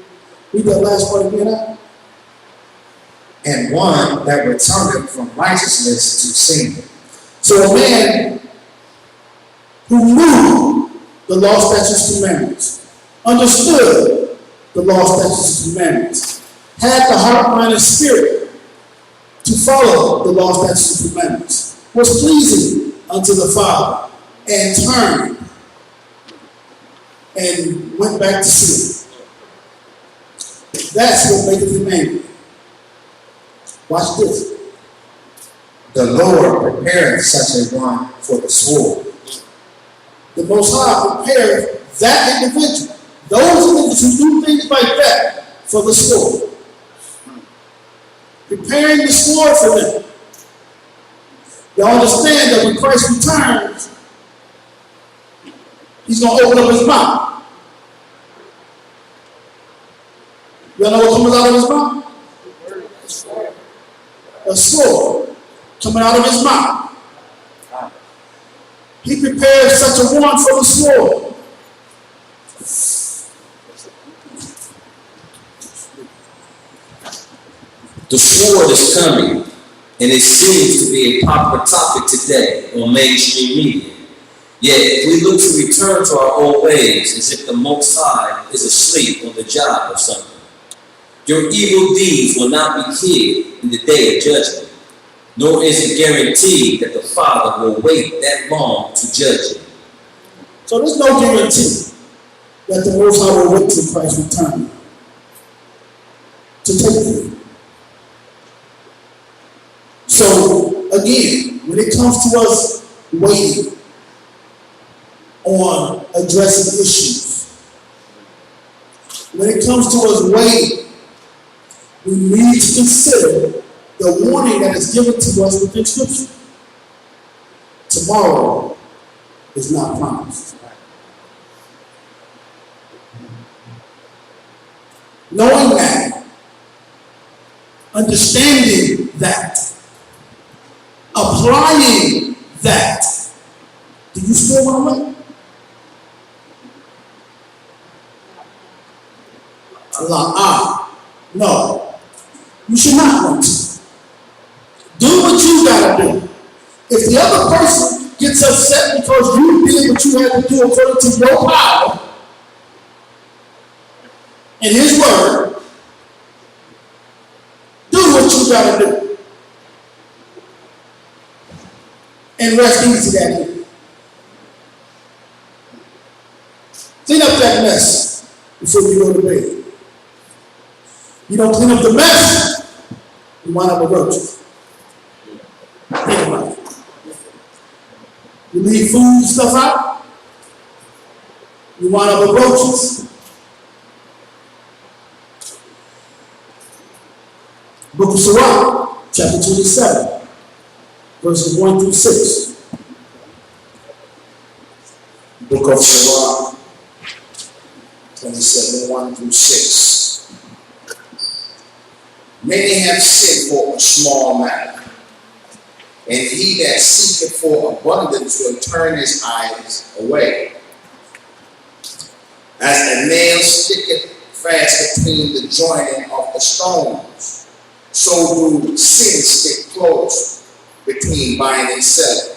read that last part again out. And one that returneth from righteousness to sin. So a man who knew the law, statutes, commandments, understood the law, statutes, commandments, had the heart, mind, and spirit to follow the law, statutes, and commandments, was pleasing unto the Father, and turned and went back to sin. That's what maketh him angry. Watch this. The Lord prepareth such a one for the sword. The Most High prepared that individual Those niggas who do things like that for the sword. Preparing the sword for them. Y'all understand that when Christ returns, he's going to open up his mouth. Y'all know what comes out of his mouth? A sword coming out of his mouth. He prepared such a one for the sword. The sword is coming, and it seems to be a popular topic today on mainstream media. Yet we look to return to our old ways as if the Most High is asleep on the job or something. Your evil deeds will not be hid in the day of judgment, nor is it guaranteed that the Father will wait that long to judge you. So there's no guarantee that the Most High will wait till Christ return to take you. So again, when it comes to us waiting on addressing issues, when it comes to us waiting, we need to consider the warning that is given to us within Scripture. Tomorrow is not promised. Knowing that, understanding that, applying that, do you still want to wait? No, you should not want to. Do what you gotta do. If the other person gets upset because you did what you had to do according to your power and his word, do what you gotta do. And rest easy that day. Clean up that mess before you go to bed. You don't clean up the mess, you wind up with roaches. Think about it. You leave food and stuff out, you wind up with roaches. Book of Sirach, chapter 27, verses 1 through 6. Book of Sirach, 27, 1 through 6. Many have sinned for a small matter, and he that seeketh for abundance will turn his eyes away. As a nail sticketh fast between the joining of the stones, so do sins stick close between buying and selling.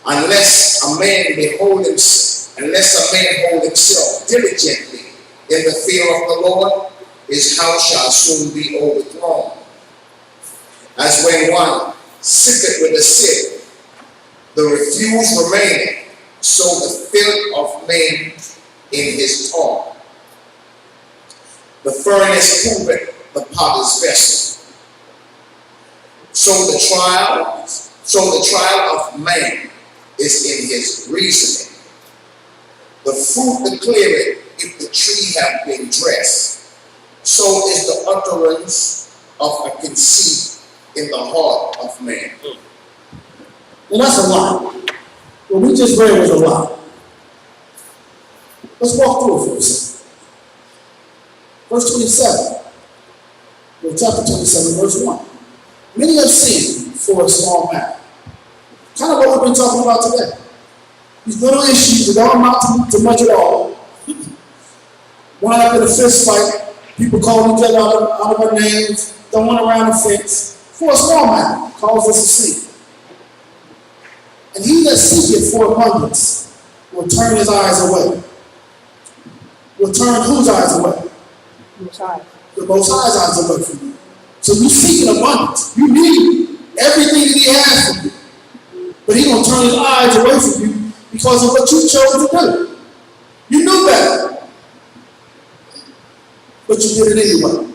Unless a man hold himself diligently in the fear of the Lord, his house shall soon be overthrown. As when one sitteth with a sick, the refuse remaineth, so the filth of men in his talk. The furnace proveth the potter's vessel. So the trial of man is in his reasoning. The fruit declareth if the tree have been dressed. So is the utterance of a conceit in the heart of man. And that's a lot. What we just read was a lot. Let's walk through it for a second. Verse 27. Chapter 27, verse 1. Many have sinned for a small matter. Kind of what we've been talking about today. These little issues that don't amount to much at all. Wind up in a fist fight. People calling each other out of our names, throwing around the fence. For a small matter, calls us a sin. And he that seeketh for abundance will turn his eyes away. Will turn whose eyes away? The Most High's eyes away from you. So you seek an abundance. You need everything that he has for you. But he's going to turn his eyes away from you because of what you chose to do. You knew better. But you did it anyway.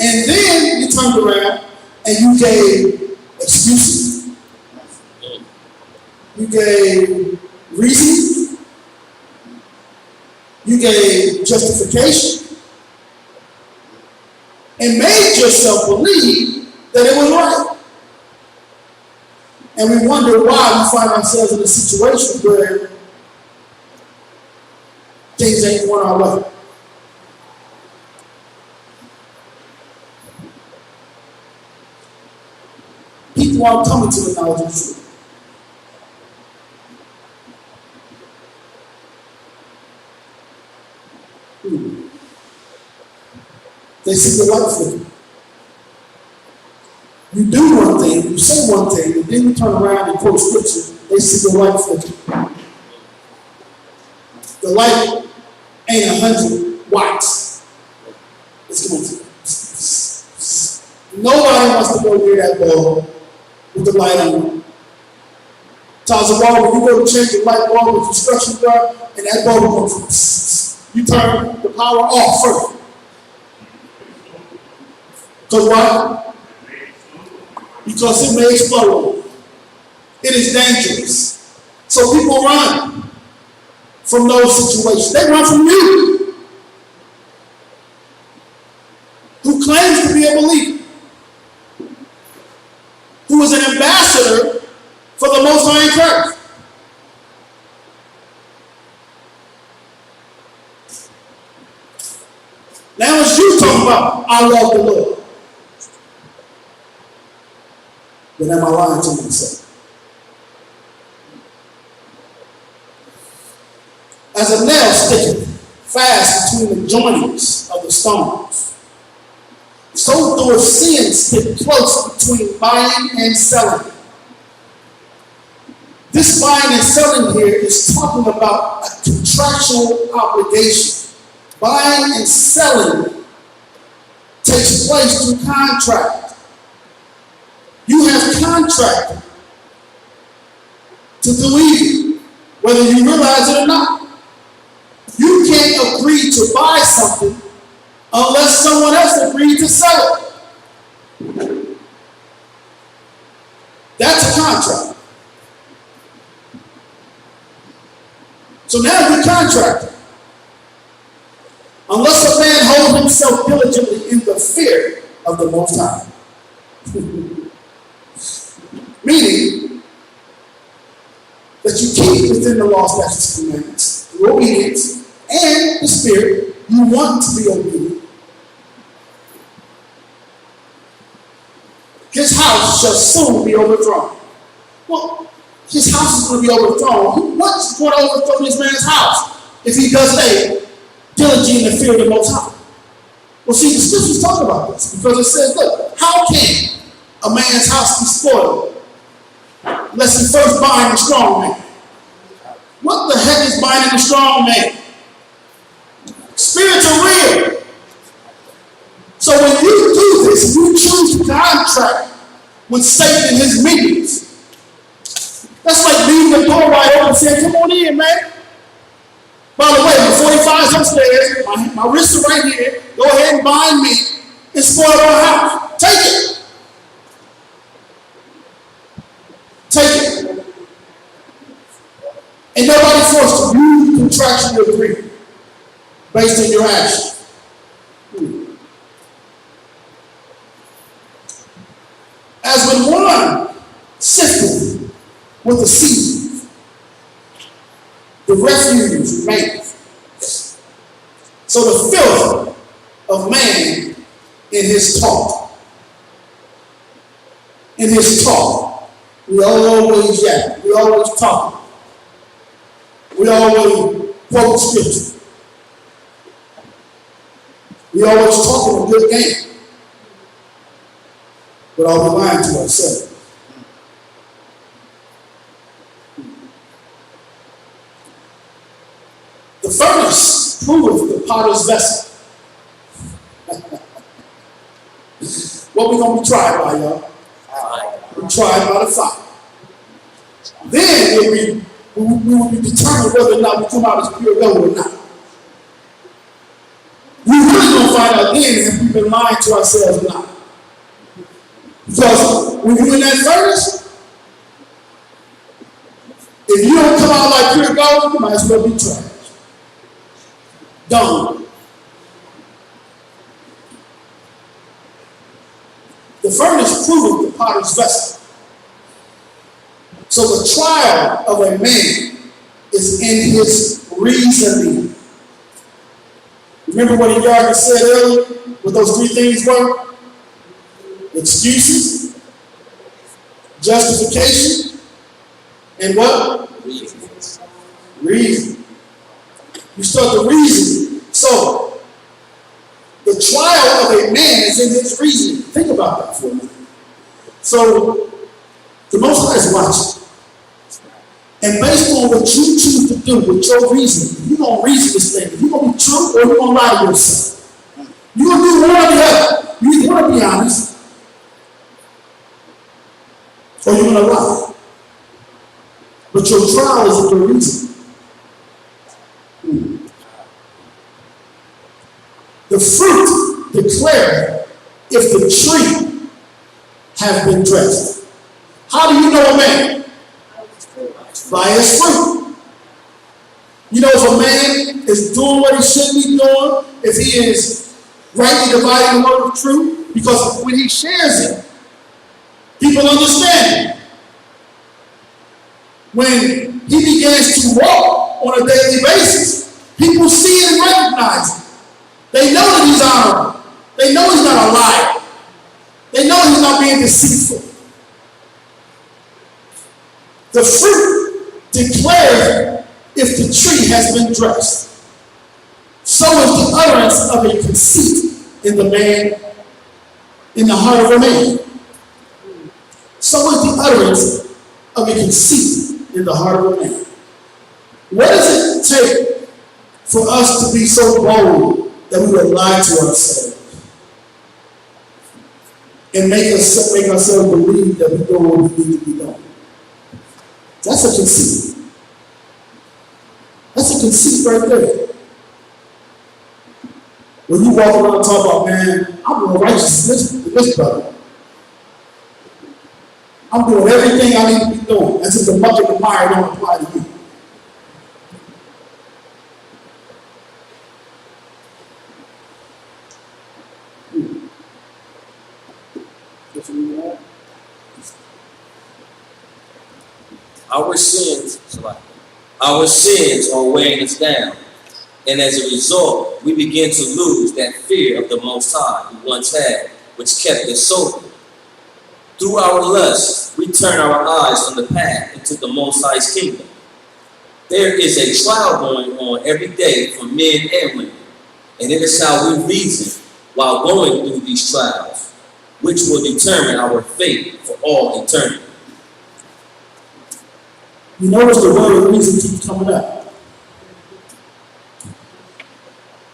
And then you turned around and you gave excuses. You gave reasons. gave justification and made yourself believe that it was right. And we wonder why we find ourselves in a situation where things ain't going our way. People aren't coming to the knowledge of the truth. They see the light flicker. You do one thing, you say one thing, and then you turn around and quote scripture, they see the light flicker. The light ain't 100 watts. It's going to. Nobody wants to go near that bulb with the light on. Toss a bulb, when you go to change the light bulb with instruction guard, and that bulb goes, you turn the power off first. Because why? Because it may explode. It is dangerous. So people run from those situations. They run from you, who claims to be a believer, who is an ambassador for the Most High in Christ. Now it's you talking about, I love the Lord. Then am I lying to myself? As a nail sticketh fast between the joinings of the stones, so doeth sin stick close between buying and selling. This buying and selling here is talking about a contractual obligation. Buying and selling takes place through contract. You have contracted to do evil, whether you realize it or not. You can't agree to buy something unless someone else agreed to sell it. That's a contract. So now you're contracting. Unless a man holds himself diligently in the fear of the Most High. Meaning that you keep within the law, statutes, and commandments, through obedience and the Spirit. You want to be obedient. His house shall soon be overthrown. Well, his house is going to be overthrown. What's going to overthrow this man's house if he does stay diligent in the fear of the Most High? Well, see, the scriptures talk about this because it says, look, how can a man's house be spoiled unless he first bind the strong man? What the heck is binding the strong man? Spirits are real. So when you do this, you choose to contract with Satan and his minions. That's like leaving the door wide open and saying, come on in, man. By the way, my 45's upstairs, my wrists are right here. Go ahead and bind me and spoil our house. Take it. Take it. And nobody forced you. You contractually agree based on your action. As when one sifted with the seed, the refuse remains. So the filth of man in his talk, we always yap, we always talk, we always quote scripture, we always talking a good game, but are we lying to ourselves? The furnace proveth the potter's vessel. What we gonna be tried by, y'all? We're tried by the fire. Then we will be determined whether or not we come out as pure gold or not. We really gonna find out then if we've been lying to ourselves or not. Because when you're in that furnace, if you don't come out like pure gold, you might as well be trash. dung. The furnace proveth the potter's vessel. So the trial of a man is in his reasoning. Remember what Yargin said earlier? What those three things were? Excuses, justification, and what? Reason. You start to reason. So, the trial of a man is in his reasoning. Think about that for a minute. So, the Most High is watching. And based on what you choose to do with your reasoning, you're going to reason this thing. You're going to be true or you're going to lie to yourself. You're going to do one or the other. You either want to be honest or you're going to lie. But your trial is in your reason. The fruit declare if the tree has been dressed. How do you know a man? By his fruit. You know if a man is doing what he should be doing, if he is rightly dividing the word of truth, because when he shares it, people understand it. When he begins to walk on a daily basis, people see it and recognize it. They know that he's honorable. They know he's not a liar. They know he's not being deceitful. The fruit declares if the tree has been dressed. So is the utterance of a conceit in the man, in the heart of a man. So is the utterance of a conceit in the heart of a man. What does it take for us to be so bold that we would lie to ourselves and make ourselves believe that we don't want to need to be done? That's a conceit. That's a conceit right there. When you walk around and talk about, man, I'm more righteous than this brother. I'm doing everything I need to be doing, as if the bucket of fire don't apply to me. Our sins are weighing us down, and as a result, we begin to lose that fear of the Most High we once had, which kept us sober. Through our lust, we turn our eyes from the path into the Most High's kingdom. There is a trial going on every day for men and women, and it is how we reason while going through these trials, which will determine our fate for all eternity. You notice the word reason keeps coming up.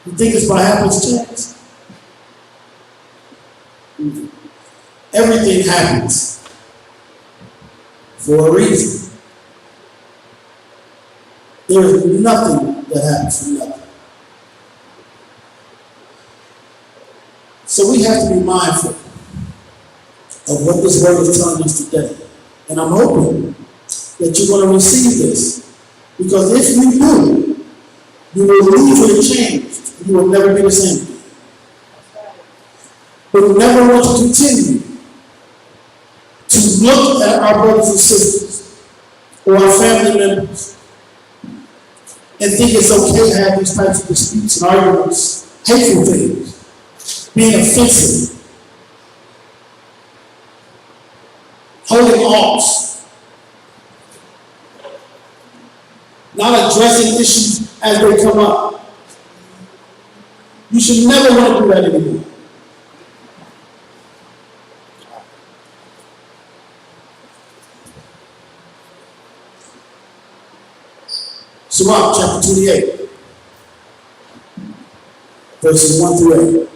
You think it's by happenstance? Everything happens for a reason. There is nothing that happens for nothing. So we have to be mindful of what this word is telling us today. And I'm hoping that you're going to receive this. Because if you do, you will leave here changed. You will never be the same. But we never want to continue to look at our brothers and sisters or our family members and think it's okay to have these types of disputes and arguments, hateful things, being offensive, holding offs, not addressing issues as they come up. You should never want to do that anymore. Sirach chapter 28, verses 1 through 8.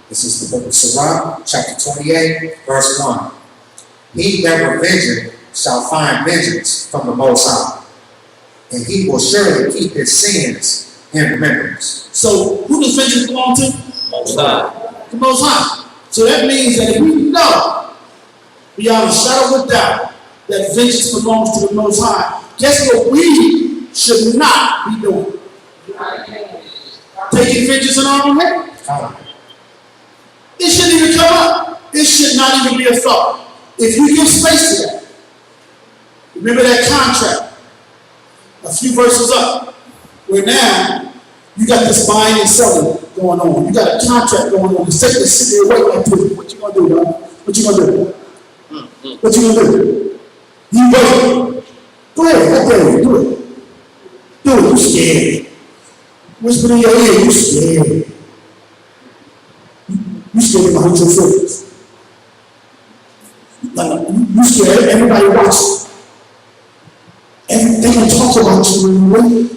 This is the book of Sirach, chapter 28, verse 1. He that revengeth shall find vengeance from the Most High, and he will surely keep his sins in remembrance. So, who does vengeance belong to? Most High. The Most High. So that means that if we know, beyond a shadow of a doubt, that vengeance belongs to the Most High, Guess what we should not be doing? Taking vengeance in our own hand. It shouldn't even come up. It should not even be a thought. If you give space to that, remember that contract, a few verses up, where now you got this buying and selling going on. You got a contract going on. Satan is sitting there waiting like this. What you gonna do, man? What you gonna do? What you gonna do? You wait. Go ahead, I dare you, do it. Do it, you scared. Whisper in your ear, you scared. You scared behind your feelings. Like, you scared everybody watching. They can talk about you when you wait.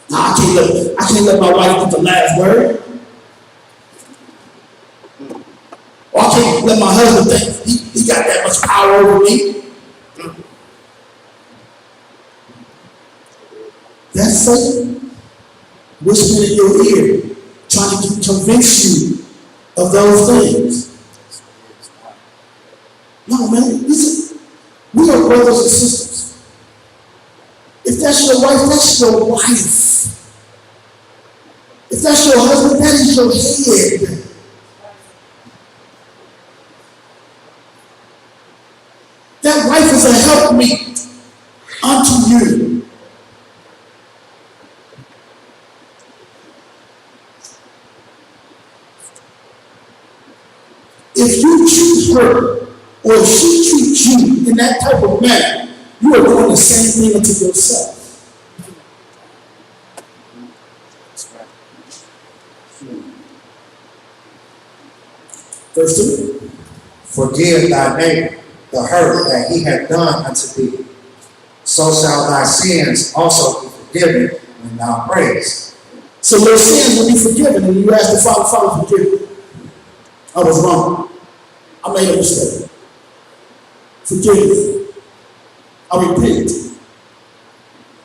Nah, I can't let my wife get the last word. Or I can't let my husband think he got that much power over me. That's Satan whispering in your ear, trying to convince you of those things. No, man, listen. We are brothers and sisters. If that's your wife, that's your wife. If that's your husband, that is your head. That wife is a helpmeet unto you. If you choose her, or if she treats you in that type of manner, you are doing the same thing unto yourself. Verse 2. Forgive thy neighbor the hurt that he hath done unto thee. So shall thy sins also be forgiven when thou prayest. So your sins will be forgiven, and you ask the Father, forgive me. I was wrong. I made a mistake. Forgive me. I repent.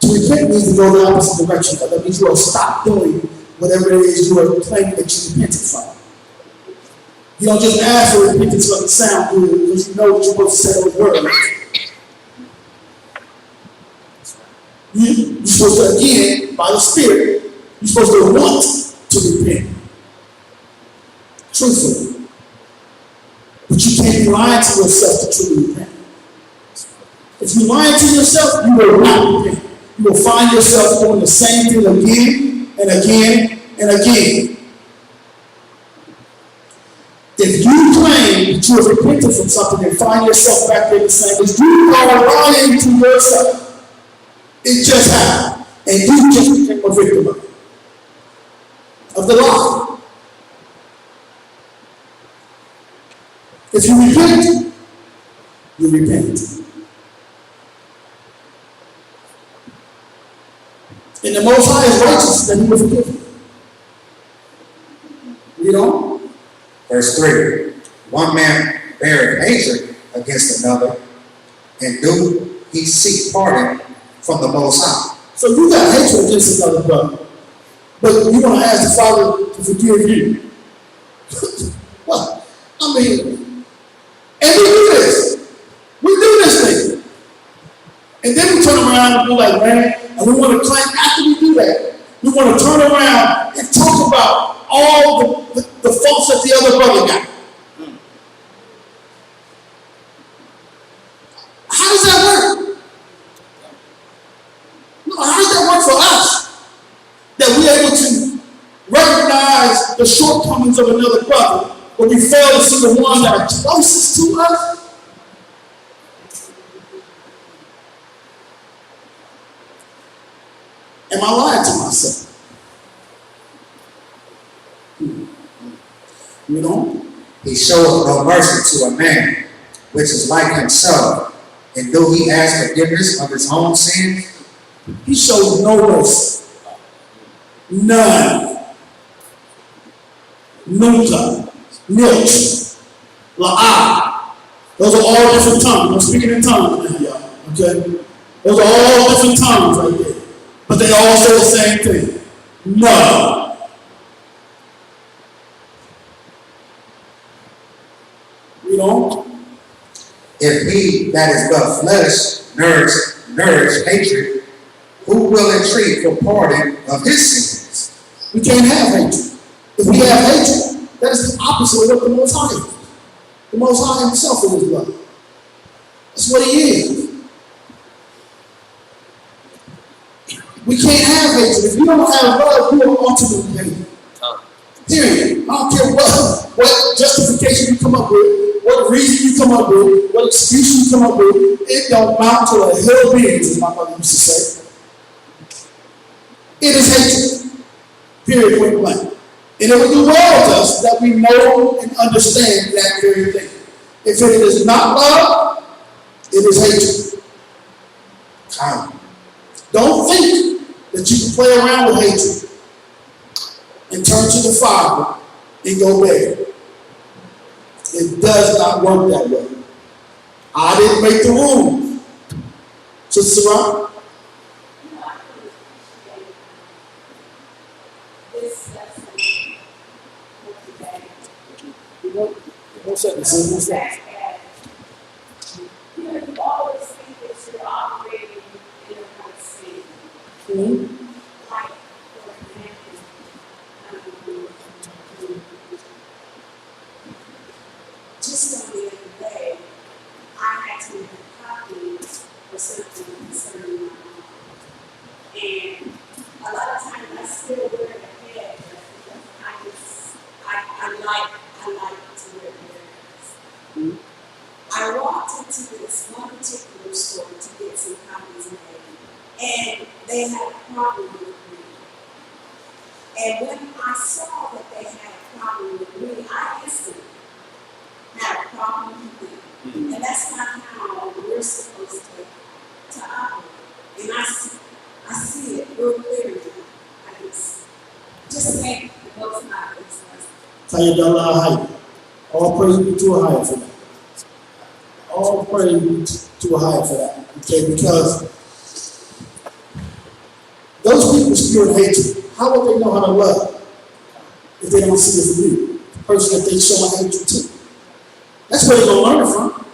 To repent means to go the opposite direction. That means you will stop doing whatever it is you are claiming that you repented from. You don't just ask for repentance because it sounds good, because you know what you're supposed to say those words. You're supposed to, again, by the Spirit, you're supposed to want to repent. Truthfully. But you can't be lying to yourself to truly repent. If you lie to yourself, you will not repent. You will find yourself doing the same thing again and again and again. If you claim that you have repented from something and find yourself back there the same as you are lying to yourself, it just happened, and you just became a victim of the lie. If you repent, you repent. And the Most High is righteous, then He will forgive you. Read on. Verse 3. One man beareth hatred against another, and do he seek pardon from the Most High. So you got hatred against another brother, but you want to ask the Father to forgive you. What? I mean, and we do this. We do this thing. And then we turn around and be like, man, and we want to claim after we do that, we want to turn around and talk about all the faults that the other brother got. How does that work? No, how does that work for us? That we're able to recognize the shortcomings of another brother, but we fail to see the ones that are closest to us? Am I lying to myself? You know? He showeth no mercy to a man which is like himself, and do he ask forgiveness of his own sins? He shows no mercy. None. Nunca. Nilch. La'ah. Those are all different tongues. I'm speaking in tongues now, y'all. Okay? Those are all different tongues right there. But they all say the same thing. No. You know? If he that is but flesh nourish hatred, who will entreat for pardon of his sins? We can't have hatred. If we have hatred, that is the opposite of what the Most High is. The Most High himself is love. That's what he is. We can't have hatred. If you don't have love, you are ultimately hated. Period. I don't care what justification you come up with, what reason you come up with, what excuse you come up with, it don't amount to a hill of beans, as my mother used to say. It is hatred. Period, point blank. And it will do well with us that we know and understand that very thing. If it is not love, it is hatred. Don't think that you can play around with hatred and turn to the Father and go there. It does not work that way. I didn't make the rules. Sister Sarah? What's that? What's that? You always think that you're operating in a kind of sin. Mm-hmm. Like, for example, just on the other day, I had to make a copy for something concerning my mom. And a lot of times I still wear the head because I like to wear hair. I walked into this one particular store to get some copies made, and they had a problem with me. And when I saw that they had a problem with me, I instantly had a problem with them. And that's not how we're supposed to operate. And I see it real clearly. I just think the Most High is Sayyidallah. All praise be to a higher for that. All praise be to a higher for that. Okay, because those people spirit hatred. How would they know how to love if they don't see it from you? The person that they show hatred to. That's where they're gonna learn it from.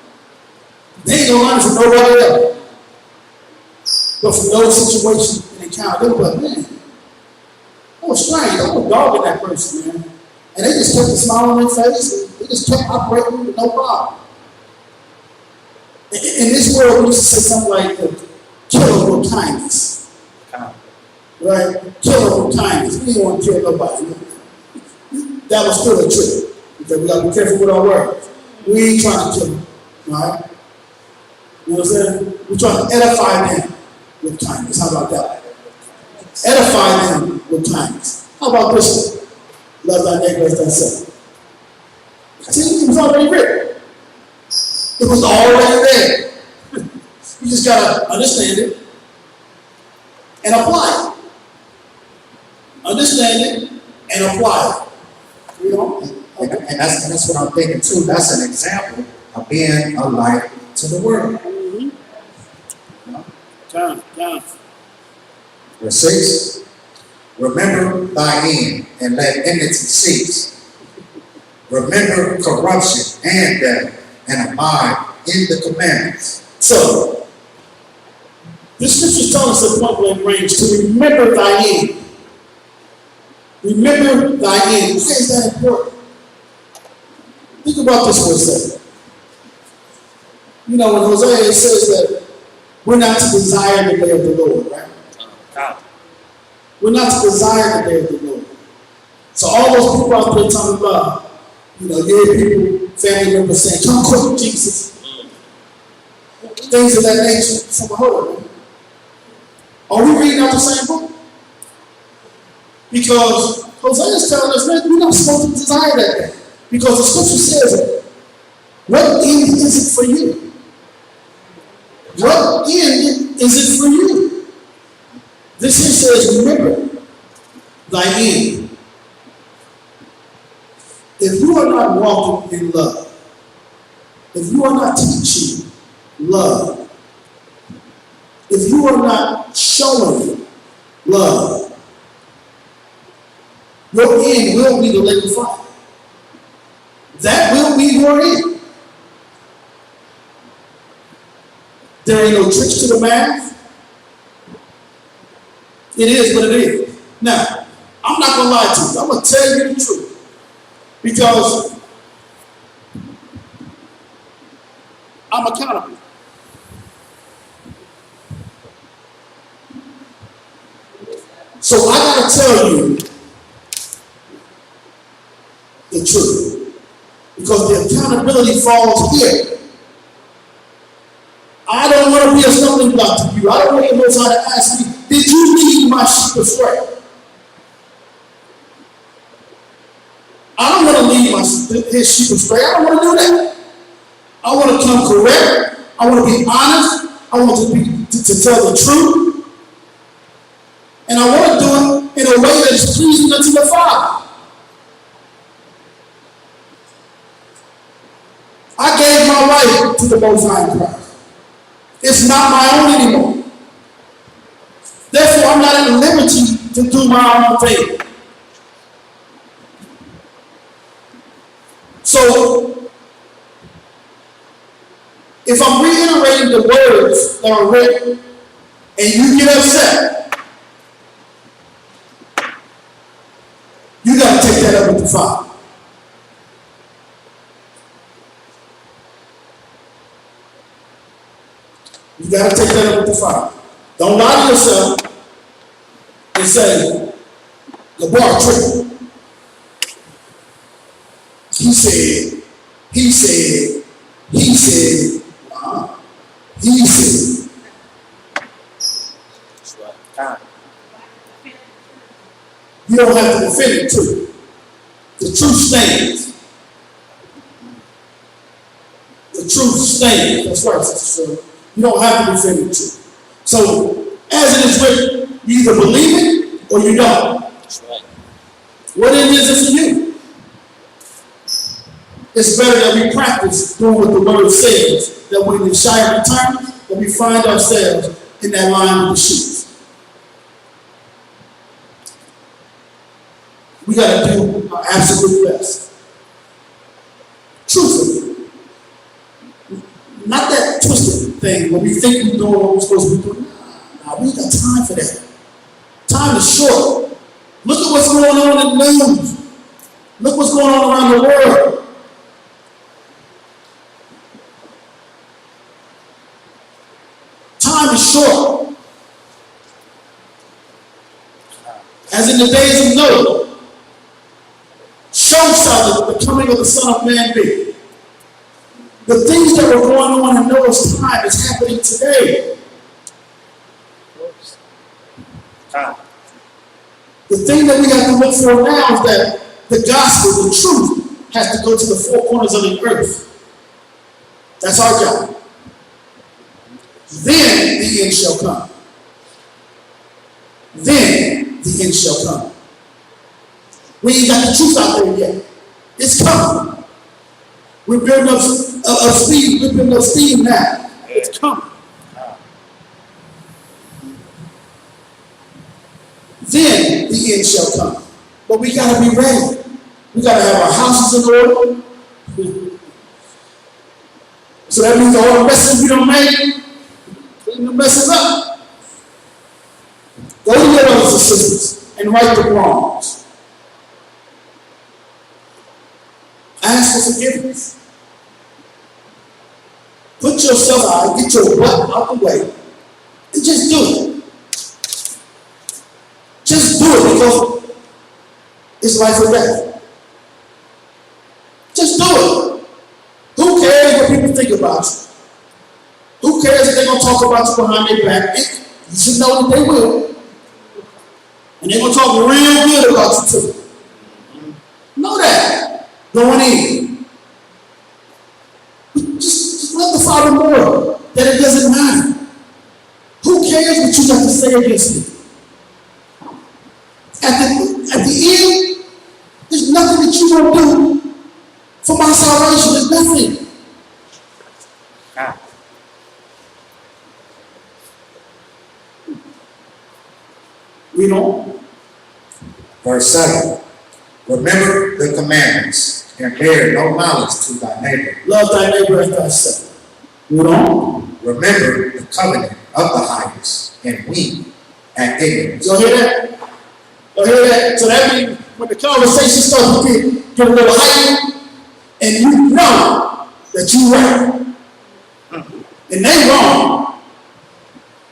They ain't gonna learn it from nobody else. But from those situations and encounter, they'll be like, man, that was strange. I was dogging that person, man. And they just kept a smile on their face. They just kept operating with no problem. In this world, we used to say something like, kill them with kindness. Right? Kill them with kindness. We didn't want to kill nobody. That was still a trick. Because we got to be careful with our words. We ain't trying to kill them. Right? You know what I'm saying? We're trying to edify them with kindness. How about that? Edify them with kindness. How about this one? Love thy neighbor as thyself. See, it was already written. It was already there. You just gotta understand it and apply it. Understand it and apply it. You know? And that's what I'm thinking too. That's an example of being a light to the world. John. Verse 6. Remember thy end, and let enmity cease. Remember corruption and death, and abide in the commandments. So, this scripture is telling us at point blank range to remember thy end. Remember thy end. Why is that important? Think about this for a second. You know, when Hosea says that we're not to desire the day of the Lord, right? We're not to desire the day of the Lord. So all those people out there talking about, you know, you hear people, family members saying, come quick, Jesus. Things of that nature. So hold on. Are we reading out the same book? Because Hosea is telling us, man, we're not supposed to desire that day. Because the scripture says it. What end is it for you? What end is it for you? This here says, remember thy end. If you are not walking in love, if you are not teaching love, if you are not showing love, your end will be the lake of fire. That will be your end. There ain't no tricks to the math. It is what it is. Now, I'm not gonna lie to you. I'm gonna tell you the truth. Because I'm accountable. So I gotta tell you the truth. Because the accountability falls here. I don't want to be a stumbling block to you. I don't want the Most High to ask me, did you lead my sheep astray? I don't want to lead his sheep astray. I don't want to do that. I want to come correct. I want to be honest. I want to tell the truth. And I want to do it in a way that is pleasing unto the Father. I gave my life to the Most High in Christ. It's not my own anymore. Therefore, I'm not at liberty to do my own thing. So, if I'm reiterating the words that are written and you get upset, you got to take that up with the Father. You got to take that up with the Father. Don't lie to yourself and say, LeBar tripping. He said, he said, he said, he said. You don't have to defend it too. The truth stands. The truth stands. That's right, Sister Shirley. You don't have to defend it too. So, as it is written, you either believe it or you don't. That's right. What it is for you. It's better that we practice doing what the word says, that when the Shire returns, that we find ourselves in that line with the sheep. We got to do our absolute best. Truthfully. Not that twisted thing where we think we're doing what we're supposed to be doing. Nah, we ain't got time for that. Time is short. Look at what's going on in the news. Look what's going on around the world. Time is short. As in the days of Noah, show shall the coming of the Son of Man be. The things that were going on in Noah's time is happening today. The thing that we have to look for now is that the gospel, the truth, has to go to the four corners of the earth. That's our job. Then the end shall come. Then the end shall come. We ain't got the truth out there yet. It's coming. We're building up speed. We're building up steam now. It's coming. Then the end shall come. But we got to be ready. We got to have our houses in order. So that means all the messes we don't make, clean the messes up. Go to your brothers and sisters and right the wrongs. Ask for forgiveness. Put yourself out, get your butt out the way, and just do it. Just do it because it's life or death. Just do it. Who cares what people think about you? Who cares if they're going to talk about you behind their back? You should know that they will. And they're going to talk real good about you too. Know that. Going in. Just let the Father know that it doesn't matter. Who cares what you got to say against me? At the end, there's nothing that you don't do for my salvation. There's nothing. Read on. Verse 7. Remember the commandments and bear no malice to thy neighbor. Love thy neighbor as thyself. Read on. remember the covenant of the highest, and wink at ignorance. You hear that? You hear that? So that means when the conversation starts to get a little heightened, and you know that you're right, and they wrong,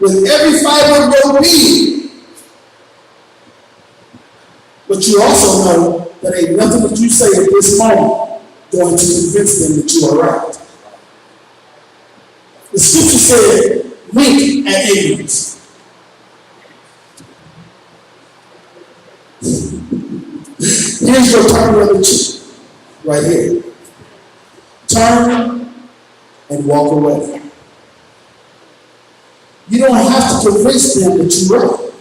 with every fiber of your being, but you also know that ain't nothing that you say at this moment going to convince them that you are right. The scripture said, wink at ignorance. Here's your turn on the cheek, right here. Turn and walk away. You don't have to convince them that you're right.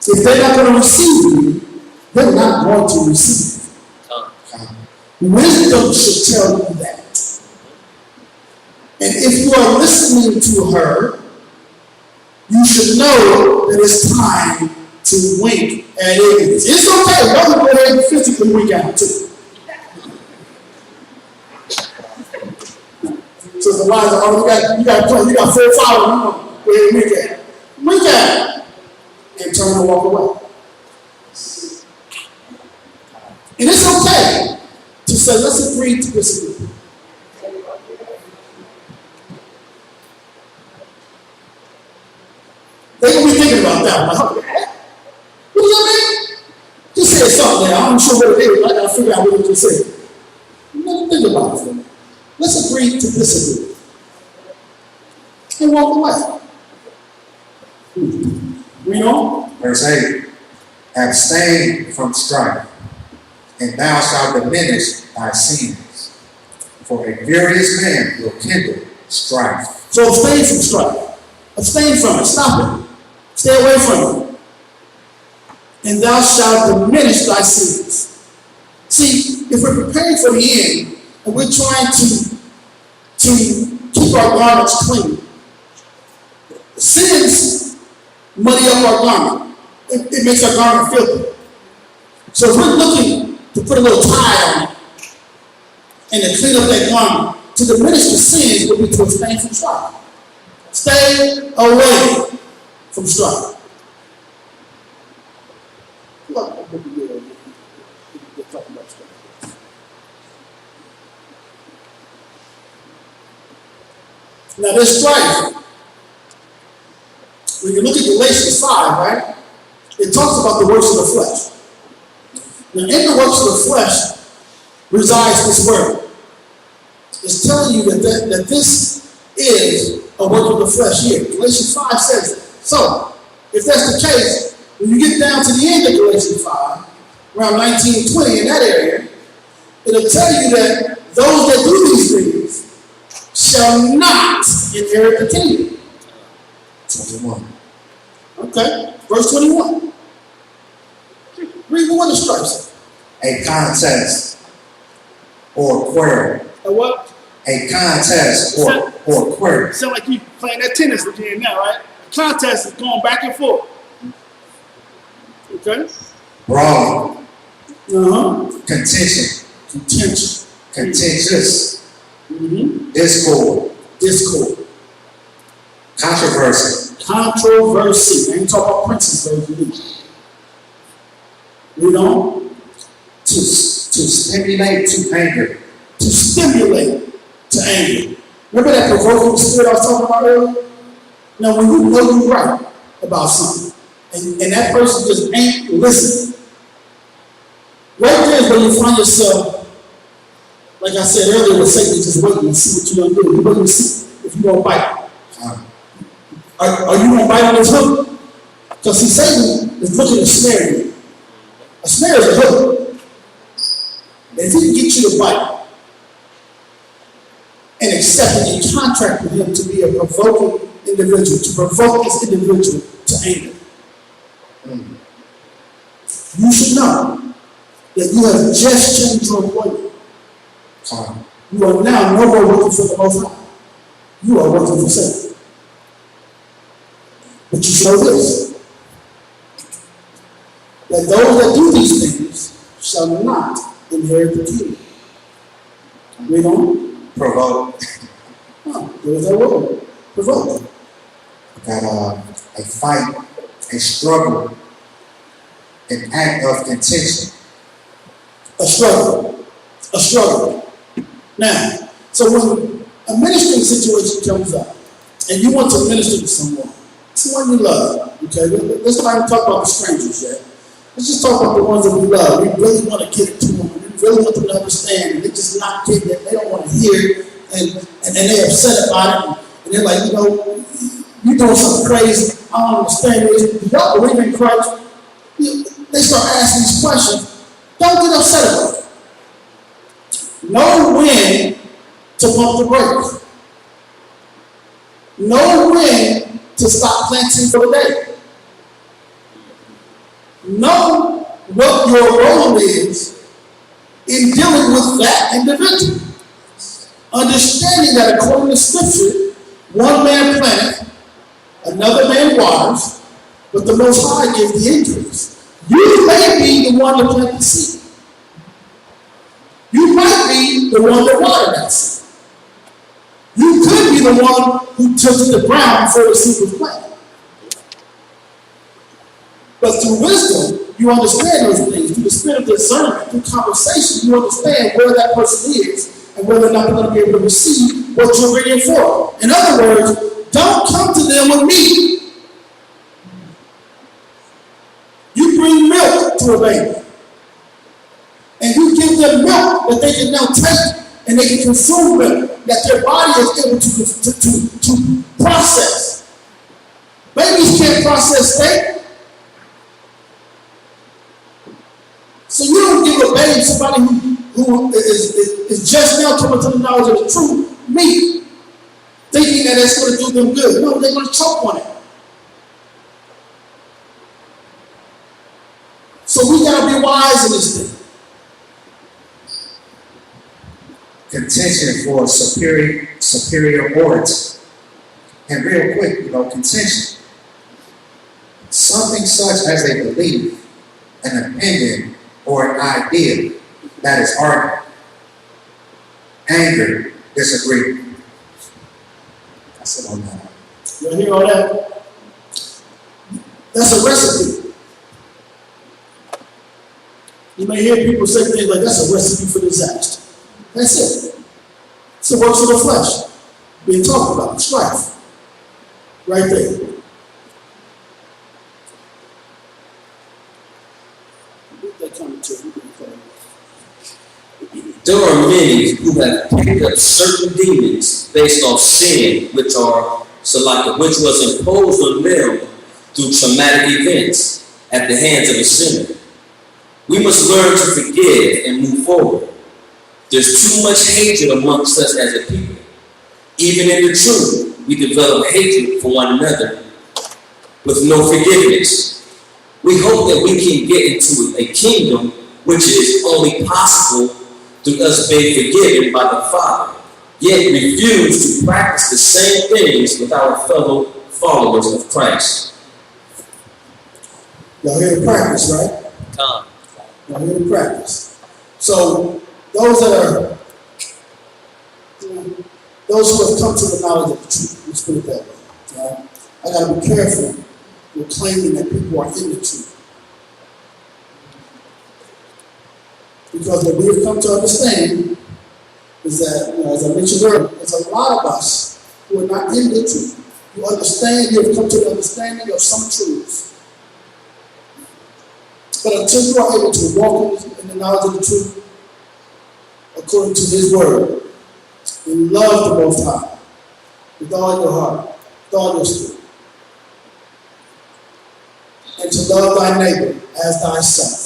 If they're not going to receive you, they're not going to receive you. Wisdom should tell you that. And if you are listening to her, you should know that it's time to wink at ignorance. It's okay. Y'all can go ahead and physically wink at it too. So the lines are, oh, you got 4 followers. Go ahead and wink at it. Wink at it. And turn and walk away. And it's okay to say, let's agree to disagree. They're going to be thinking about that. Like, what does that mean? Just said something there. I'm not sure what it is. I got to figure out what it just said. Let me think about it for me. Let's agree to disagree. And walk away. Read on. Verse 8, abstain from strife, and thou shalt diminish thy sins. For a furious man will kindle strife. So abstain from strife. Abstain from it. Stop it. Stay away from it. And thou shalt diminish thy sins. See, if we're preparing for the end, and we're trying to keep our garments clean, sins muddy up our garment. It makes our garment filthy. So if we're looking to put a little tie on it and to clean up that garment, to diminish the sins would be to abstain from strife. Stay away from strife. Now this strife, when you look at Galatians 5, right, it talks about the works of the flesh. Now in the works of the flesh resides this word. It's telling you that this is a work of the flesh here. Galatians 5 says it. So, if that's the case, when you get down to the end of Galatians 5, around 19, 20 in that area, it'll tell you that those that do these things shall not inherit the kingdom. 21. Okay, verse 21. Read what the strife says. A contest or quarrel. A what? A contest or quarrel. Sound like you playing that tennis again now, right? A contest is going back and forth. Okay? Brawling. Contention. Contentious. Mm-hmm. Discord. Controversy. I ain't talking about princes, though. Read on. To stimulate to anger. To stimulate to anger. Remember that provoking spirit I was talking about earlier? Now, when you know you're right about something, and that person just ain't listening, right there is where you find yourself, like I said earlier, with Satan just waiting to see what you're going to do. You're waiting to see if you're going to bite. Are you going to bite on this hook? Because see, Satan is looking to snare you. A snare is a hook. And if he can get you to bite, and accept a contract with him to be a provoking individual, to provoke this individual to anger. You should know that you have just changed your appointment. You are now no more working for the Most High. You are working for Satan. But you should know this, that those that do these things shall not inherit the kingdom. Read on. Provoke. There was that word, provoke. Got a fight, a struggle, an act of contention. A struggle. A struggle. Now, so when a ministering situation comes up, and you want to minister to someone you love, okay? Let's not even talk about the strangers yet. Let's just talk about the ones that we love. We really want to get it to them. We really want them to understand, and they're just not getting it. They don't want to hear it, and they're upset about it, and they're like, you doing something crazy. I don't understand this. Do y'all believe in Christ? They start asking these questions. Don't get upset about it. Know when to pump the brakes. Know when to stop planting for the day. Know what your role is in dealing with that individual. Understanding that according to Scripture, one man planteth, another man waters, but the Most High gives the increase. You may be the one to plant the seed. You might be the one that watered that seed. You could be the one who took to the ground before the seed was planted. But through wisdom, you understand those things. Through the spirit of discernment, through conversation, you understand where that person is and whether or not they're going to be able to receive what you're bringing forth. In other words, don't come to them with meat. You bring milk to a baby. And you give them milk that they can now take and they can consume milk that their body is able to process. Babies can't process steak. So you don't give a baby somebody who is just now coming to the knowledge of the truth, meat, thinking that it's going to do them good. No, they're going to choke on it. So we got to be wise in this thing. Contention for superiority. And real quick, contention. Something such as a belief, an opinion, or an idea that is argued. Anger, disagreement. That's it on that. You hear all that? That's a recipe. You may hear people say things like, that's a recipe for disaster. That's it. It's the works of the flesh being talked about, strife. Right there. There are many who have picked up certain demons based off sin, which was imposed on them through traumatic events at the hands of a sinner. We must learn to forgive and move forward. There's too much hatred amongst us as a people. Even in the truth, we develop hatred for one another with no forgiveness. We hope that we can get into a kingdom which is only possible through us being forgiven by the Father, yet refuse to practice the same things with our fellow followers of Christ. Y'all hear the practice, right? Come. Y'all hear the practice. So those who have come to the knowledge of the truth, let's put it that way. Right? I got to be careful with claiming that people are in the truth. Because what we have come to understand is that, as I mentioned earlier, there's a lot of us who are not in the truth. You have come to the understanding of some truths. But until you are able to walk in the knowledge of the truth, according to His word, and love the Most High with all your heart, with all your spirit, and to love thy neighbor as thyself,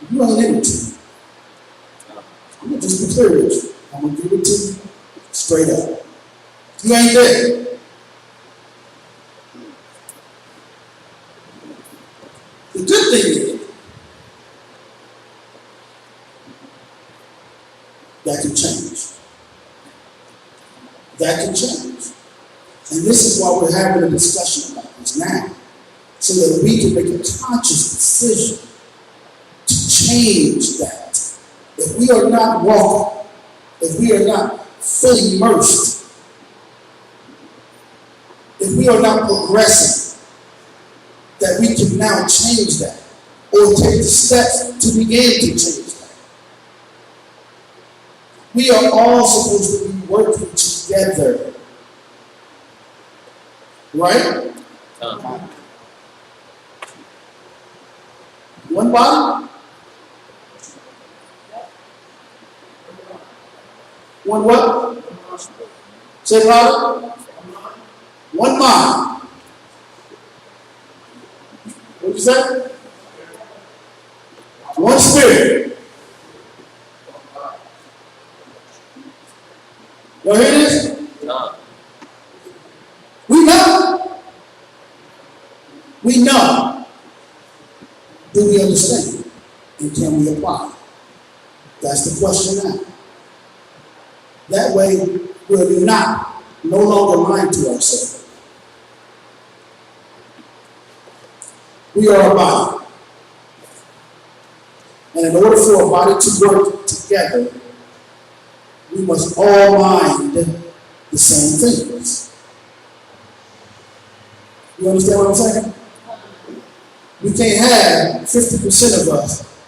you ain't in the truth. I'm going to just be clear with you. I'm going to give it to you straight up. You ain't there. The good thing is, that can change. That can change. And this is why we're having a discussion about this now, so that we can make a conscious decision to change that. If we are not walking, if we are not fully immersed we are not progressing, that we can now change that or take the steps to begin to change that. We are all supposed to be working together. Right? One body? One what? Say louder. One mind. What did you say? One spirit. You hear this? We know. We know. Do we understand? And can we apply? That's the question now. That way, we're no longer lying to ourselves. We are a body. And in order for a body to work together, we must all mind the same things. You understand what I'm saying? We can't have 50% of us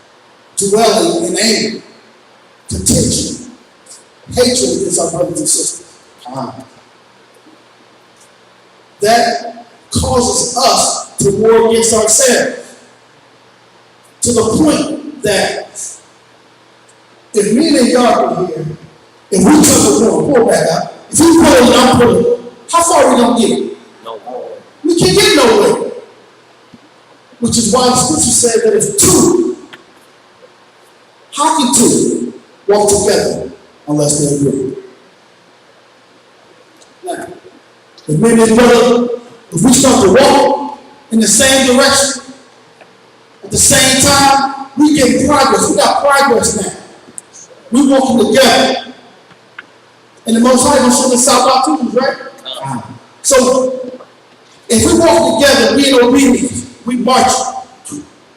dwelling in anger, contention, hatred against our brothers and sisters. That causes us to war against ourselves to the point that if me and y'all are here, if we touch the pull back out, if we pull it and I'm pulling, how far are we going to get? No. We can't get nowhere. Which is why the scripture said that if two, how can two walk together unless they agree? Now, if me and his brother, if we start to walk in the same direction at the same time, we get progress. We got progress now. We walking together. And the Most High gonna send us out our tools, right? So if we walk together, we in obedience, we march.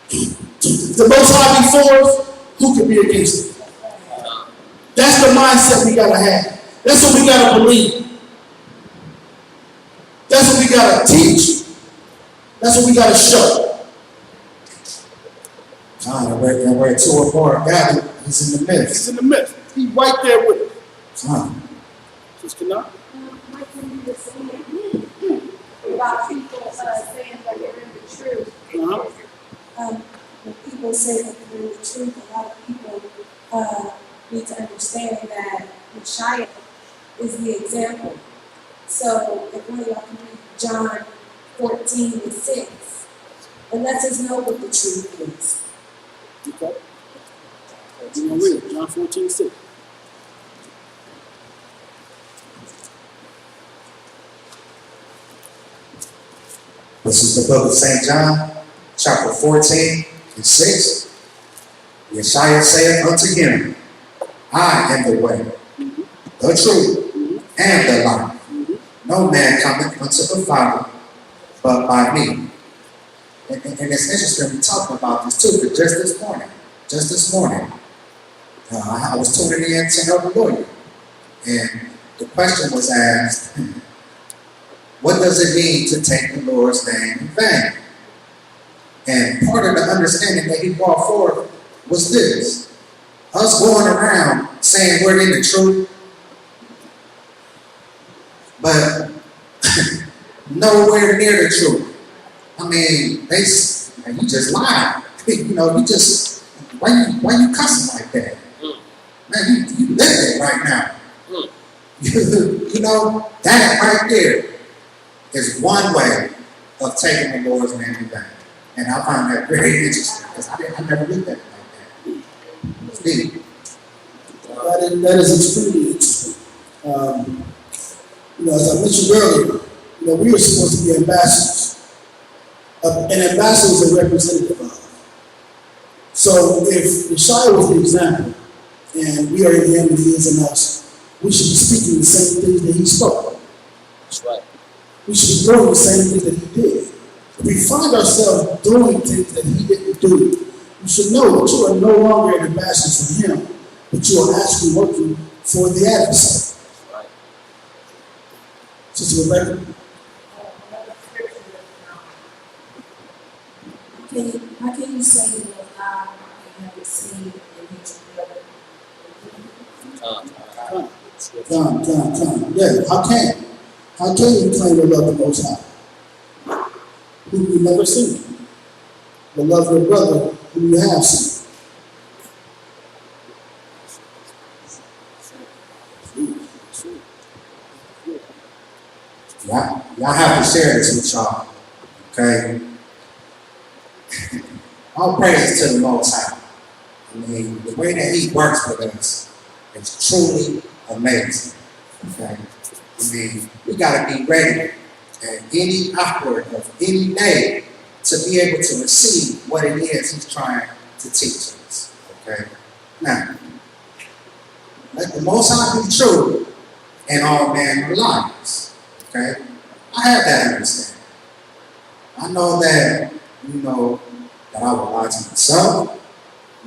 If the Most High be for us, who can be against it? That's the mindset we gotta have. That's what we gotta believe. That's what we gotta teach. That's what we gotta show. And where two or more are gathered, he's in the midst. He's in the midst. He's right there with us. Sister Nah? Like when you were saying about people saying that they're in the truth. When people say that they're in the truth, a lot of people need to understand that Messiah is the example. So if one of y'all can read John 14:6, it lets us know what the truth is. Okay. We're going to read it. John 14:6. This is the book of St. John, chapter 14:6. Yeshua saith unto him, I am the way, the truth, and the life. No man cometh unto the Father but by me. And it's interesting, we talked about this too, but just this morning, I was tuning in to help a lawyer. And the question was asked, what does it mean to take the Lord's name in vain? And part of the understanding that he brought forth was this. Us going around saying we're in the truth, but nowhere near the truth. I mean, you just lied. You just, why you cussing like that? Man, you live it right now. That right there is one way of taking the Lord's name in vain. And I find that very interesting because I never looked at it like that. It's deep. That is extremely interesting. As I mentioned earlier, we are supposed to be ambassadors. An ambassador is a representative of. So if Yeshua was the example, and we are in him and he is in us, we should be speaking the same things that he spoke. That's right. We should be doing the same things that he did. If we find ourselves doing things that he didn't do, you should know that you are no longer an ambassador for him, but you are actually working for the adversary. Right. Sister Rebecca? How can you say you love God and have received and hate your brother? Come. Yeah, how can you claim to love the Most High, who you never seen? But love your brother, who you have seen. Y'all have to share this with y'all, okay? All praise to the Most High. I mean, the way that He works with us is truly amazing, okay? I mean, we got to be ready at any hour of any day to be able to receive what it is He's trying to teach us, okay? Now, let the Most High be true and all men are liars, okay? I have that understanding. I know that, that I will lie to myself. I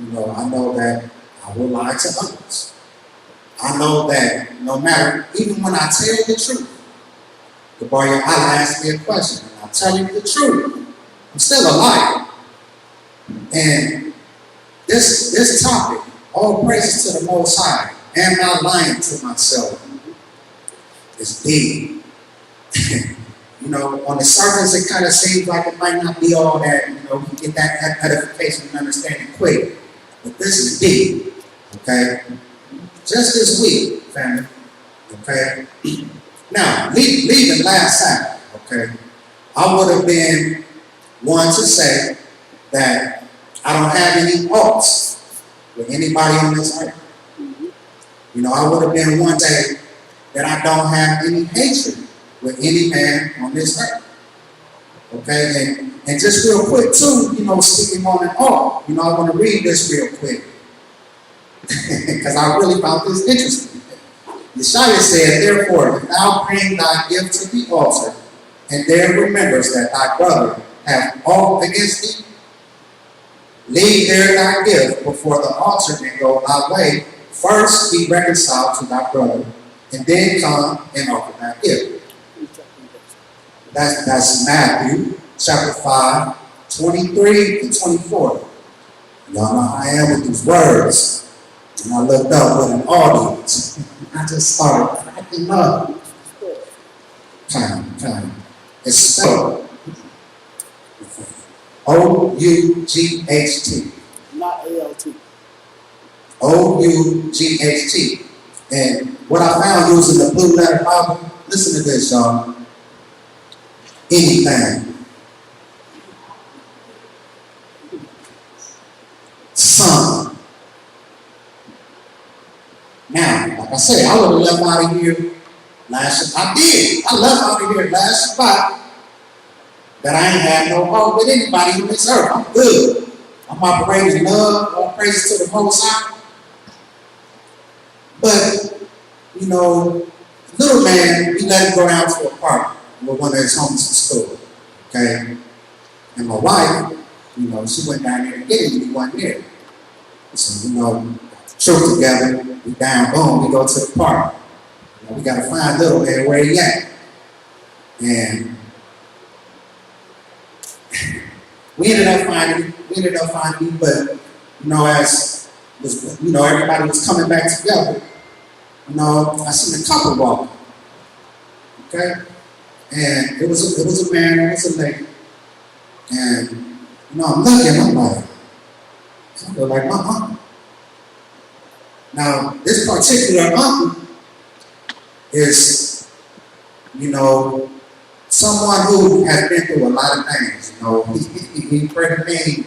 know that I will lie to others. I know that no matter, even when I tell the truth, the boy, I'll ask me a question, and I'll tell you the truth. I'm still a liar. And this topic, all praises to the Most High, am I lying to myself, is deep. On the surface, it kind of seems like it might not be all that, you get that edification and understanding quick. But this is deep, okay? Just this week, family, okay? Now, leaving last Sabbath, okay? I would have been one to say that I don't have any faults with anybody on this earth. I would have been one to say that I don't have any hatred with any man on this earth. Okay, and just real quick too, speaking on and off, I want to read this real quick because I really found this interesting. Yeshua said, therefore, if thou bring thy gift to the altar, and there remembers that thy brother hath aught against thee, leave there thy gift before the altar and go thy way. First be reconciled to thy brother, and then come and offer thy gift. That's Matthew chapter 5, 23 and 24. Y'all know how I am with these words. And I looked up with an audience. I just started cracking up. Time. It's spelled O-U-G-H-T. Not A-L-T. O-U-G-H-T. And what I found using the Blue Letter Bible, listen to this, y'all. Anything. Son. Now, like I said, I would have left out of here last. I did. I left out of here last spot that I ain't had no hope with anybody on this earth. I'm good. I'm operating in love. All praises to the Most High. But, little man, we let him go down to a park with one of his homies in school. Okay? And my wife, she went down there to get him. He wasn't there. So, truth together, we down, boom, we go to the park. We got to find little man where he at. And we ended up finding him, but, as was, everybody was coming back together, I seen a couple walking. Okay? And it was a man, it was a lady. And, I'm looking, I'm like, I feel like my uncle. Now, this particular uncle is, someone who has been through a lot of things. He's pretty mean,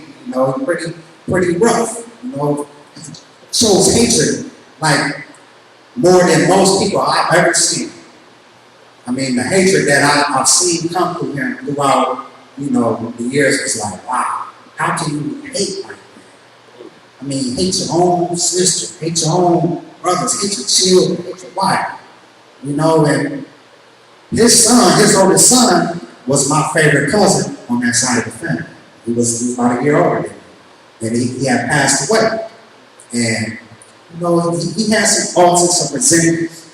pretty rough, shows hatred like more than most people I've ever seen. I mean, the hatred that I've seen come through him throughout, the years is like, wow, how can you hate like that? I mean, hate your own sister, hate your own brothers, hate your children, hate your wife, and his son, his oldest son, was my favorite cousin on that side of the family. He was about a year older than me. And he had passed away. And, he had some faults and some resentments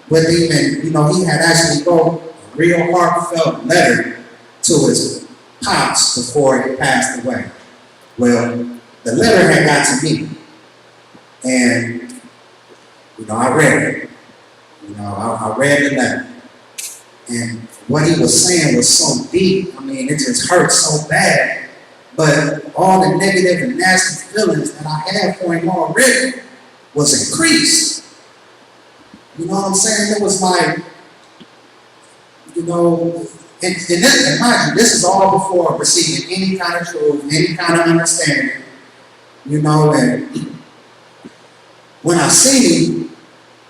with him. And, he had actually wrote a real heartfelt letter to his pops before he passed away. Well, the letter had got to me, and I read it. I read the letter, and what he was saying was so deep. I mean, it just hurt so bad. But all the negative and nasty feelings that I had for him already was increased. You know what I'm saying? It was like, and mind you, this is all before receiving any kind of truth, any kind of understanding, and when I seen him,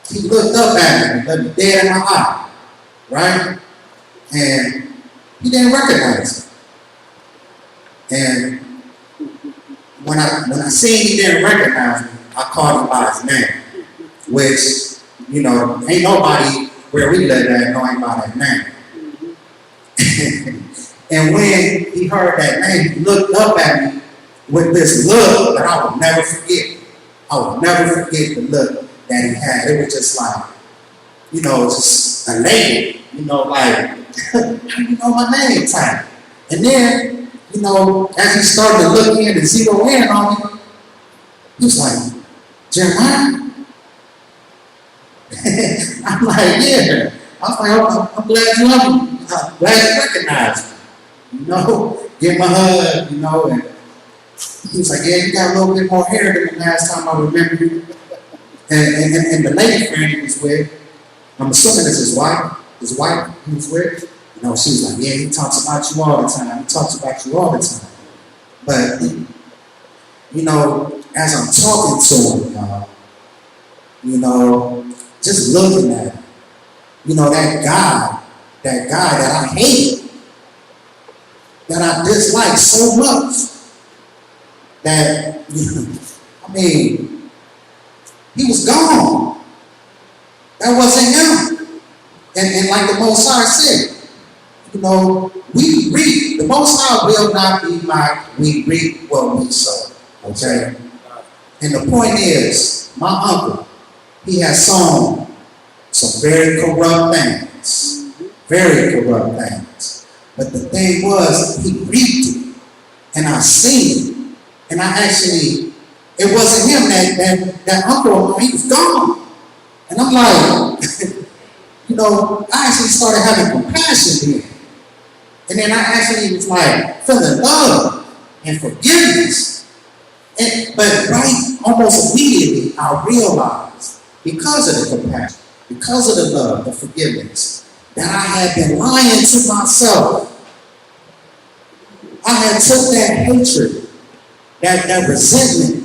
he looked up at me, looked me dead in my eye, right? And he didn't recognize me. And when I seen he didn't recognize me, I called him by his name, which, ain't nobody where we live at know him by that name. And when he heard that name, he looked up at me with this look that I will never forget. I will never forget the look that he had. It was just like, just elated, like, how you know my name type. And then, as he started to look in and zero in on me, he was like, Jeremiah? I'm like, yeah. I was like, I'm glad you love me. I'm glad you recognize me. Give him a hug, and he was like, yeah, you got a little bit more hair than the last time I remember you. And the lady friend he was with, I'm assuming it's his wife he was with, she was like, yeah, he talks about you all the time. He talks about you all the time. But, as I'm talking to him, y'all, just looking at him, that guy that I hate, that I dislike so much, that, he was gone. That wasn't him. And like the Most High said, we reap. The Most High will not be mocked. We reap what we sow. Okay? And the point is, my uncle, he has sown some very corrupt things. Very corrupt things. But the thing was, he reaped it. And I seen it. And I actually, it wasn't him, that uncle, he was gone. And I'm like, I actually started having compassion then. And then I actually was like feeling love and forgiveness. But right almost immediately, I realized, because of the compassion, because of the love, the forgiveness, that I had been lying to myself. I had took that hatred, that resentment,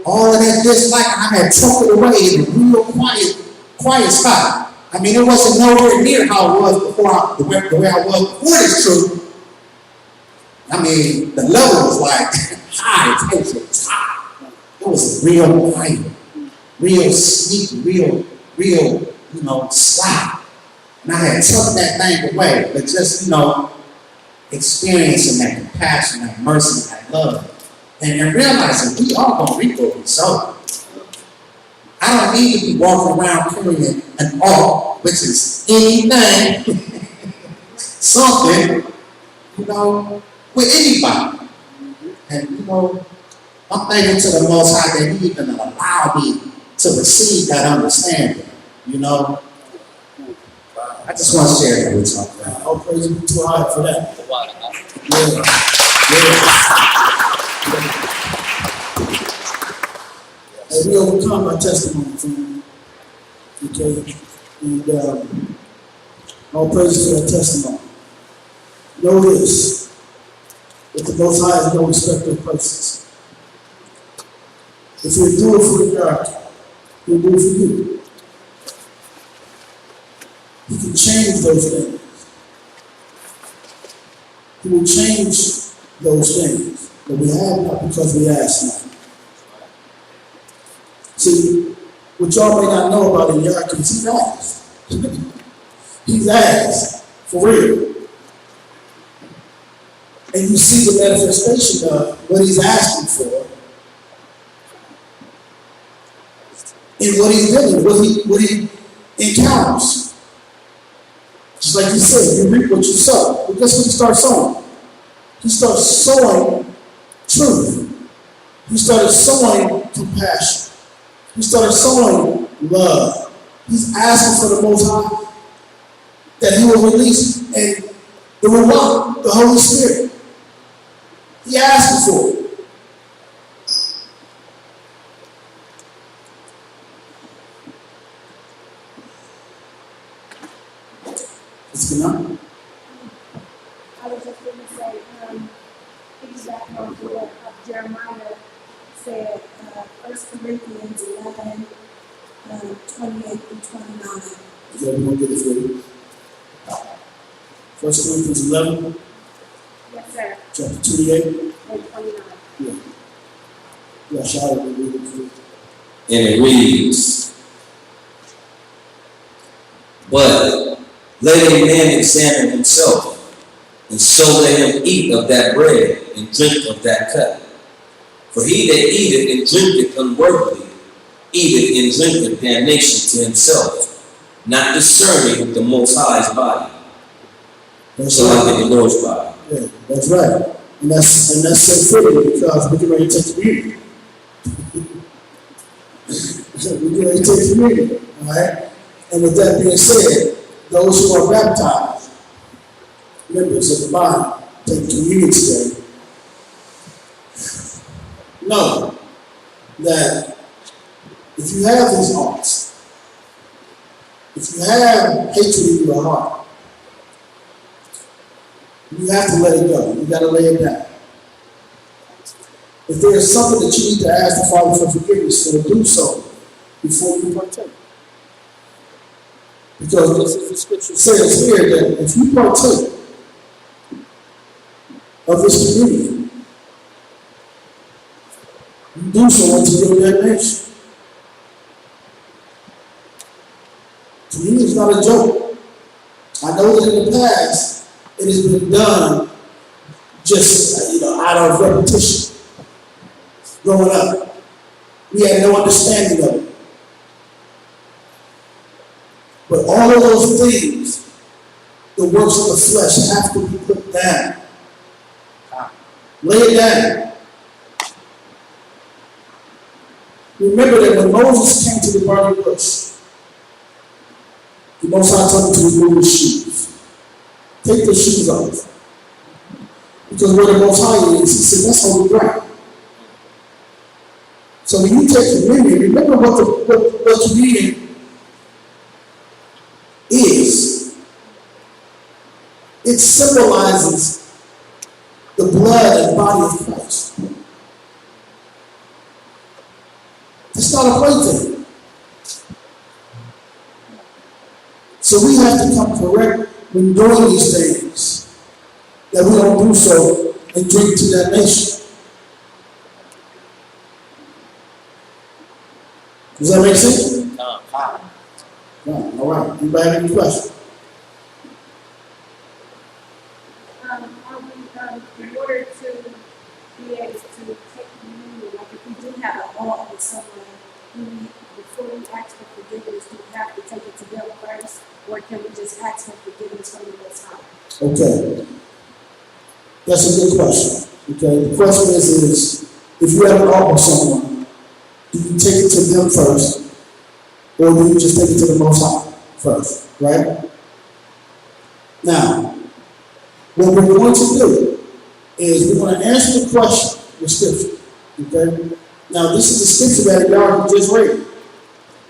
all of that dislike, I had took it away in a real quiet spot. I mean, it wasn't nowhere near how it was before, the way I was before this truth. I mean, the level was like high, the tension was high. It was real quiet, real sneaky, real, sly. And I had took that thing away, but just, experiencing that compassion, that mercy, that love, and realizing we all gonna reap what we sow. I don't need to be walking around carrying an all, which is anything, something, with anybody. And I'm thankful to the Most High that He even allowed me to receive that understanding. I just want to share that with y'all. All praise be to God for that. And we overcome our testimony from okay. And all praise for that testimony. Know this, that the Most High is no respecter of persons. If you do it for the God, He'll do it for you. He can change those things. He will change those things. But we have not because we ask not. See, what y'all may not know about in your case, he's asked. He's asked, for real. And you see the manifestation of what he's asking for. And what he's doing, what he encounters. Just like you said, you reap what you sow. But guess what you start sowing? He started sowing truth. He started sowing compassion. He started sowing love. He's asking for the Most High that He will release and the Ruach, the Holy Spirit. He asking for it. It's enough. I was just going to say, piggyback on what Jeremiah said, 1 Corinthians 11, 28 through 29. Yeah, we're going to get it for you. 1 Corinthians 11, Yes, sir. chapter 28. And 29. Yeah. Yeah, shout out to read it for you. And it reads, but let a man examine himself, and so let him eat of that bread and drink of that cup. For he that eateth and drinketh unworthily, eateth and drinketh damnation to himself, not discerning the Most High's body. That's So right. like the Lord's body. Yeah, that's right. And that's so fitting because we're getting ready to take communion. We're getting ready to take communion. All right? And with that being said, those who are baptized, members of the body, take communion today, know that if you have these hearts, if you have hatred in your heart, you have to let it go. You got to lay it down. If there is something that you need to ask the Father for forgiveness for, do so before you partake. Because the scripture says here that if you partake of this communion, you do so unto your damnation. Communion is not a joke. I know that in the past, it has been done just, out of repetition. Growing up, we had no understanding of it. But all of those things, the works of the flesh, have to be put down. Lay it down. Remember that when Moses came to the burning bush, the Most High told him to remove his shoes. Take the shoes off. Because where the Most High is, He said, that's holy ground. So when you take communion, remember what communion is. It symbolizes the blood and body of Christ. It's not a plaything. So we have to come correct when doing these things, that we don't do so and drink to that nation. Does that make sense? No. All right. Anybody have any questions? In order to be able to take communion, like if we do have an ought with someone, before we ask for forgiveness, do we have to take it to them first, or can we just ask for forgiveness from the Most High? Okay. That's a good question. Okay. The question is if you have an ought with someone, do you take it to them first, or do you just take it to the Most High first? Right? Now, what we're going to do is we're going to answer the question with Scripture. Okay? Now, this is the Scripture that God just read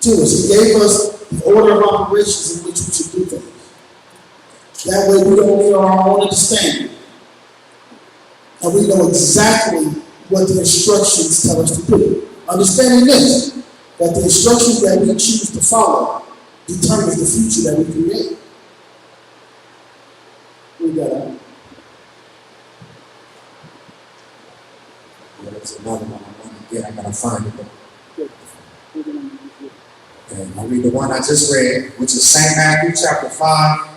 to us. He gave us the order of operations in which we should do things. That way we don't need our own understanding. And we know exactly what the instructions tell us to do. Understanding this, that the instructions that we choose to follow determines the future that we create. We got it. Yeah, there's another one I want to get. I gotta find it. Okay, I'll read the one I just read, which is St. Matthew chapter 5.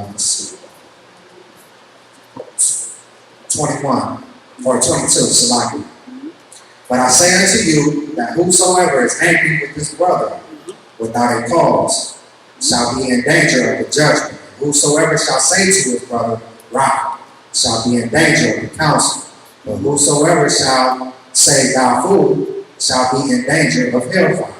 Let's see. 21 or 22, Salaki. But I say unto you that whosoever is angry with his brother without a cause shall be in danger of the judgment. Whosoever shall say to his brother, Rock, shall be in danger of the council. But whosoever shall say thou fool shall be in danger of hellfire.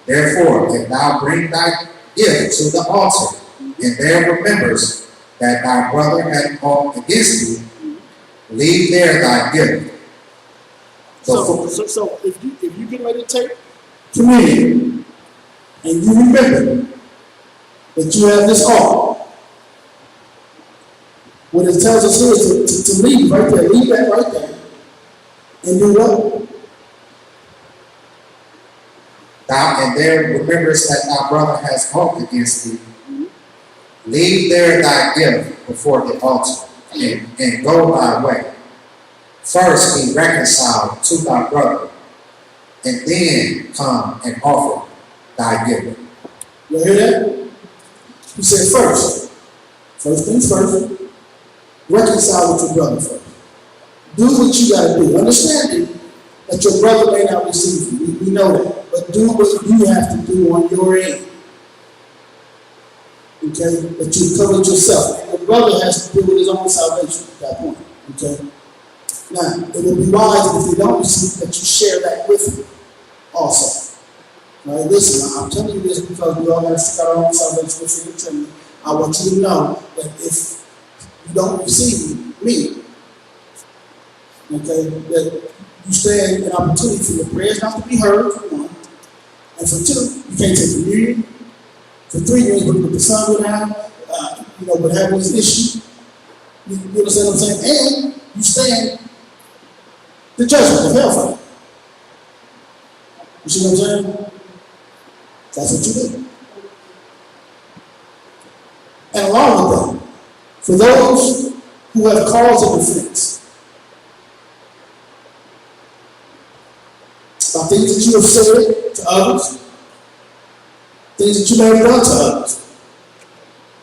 Therefore, if thou bring thy gift to the altar, and there remembers that thy brother hath aught against thee, leave there thy gift. So if you get ready to take communion, and you remember that you have this altar, what it tells us here is to leave right there, leave that right there, and do what? And there remembers that thy brother has aught against thee, leave there thy gift before the altar, and go thy way. First be reconciled to thy brother, and then come and offer thy gift. You hear that? He said first things first, reconcile with your brother first. Do what you got to do. Understanding that your brother may not receive you. We know that. But do what you have to do on your end. Okay? That you covered yourself. And your brother has to deal with his own salvation at that point. Okay? Now, it would be wise if they don't receive that you share that with him also. All right, listen, I'm telling you this because we all got to seek our own salvation with the Trinity. I want you to know that if you don't receive me, okay, that you stand an opportunity for your prayers not to be heard, for one. And for two, you can't take communion. For three, you ain't going to put the sun go down, but having this issue. You understand what I'm saying? And you stand the judgment of hellfire. You see what I'm saying? That's what you do. And along with that, for those who have cause of offense, about things that you have said to others, things that you may have done to others.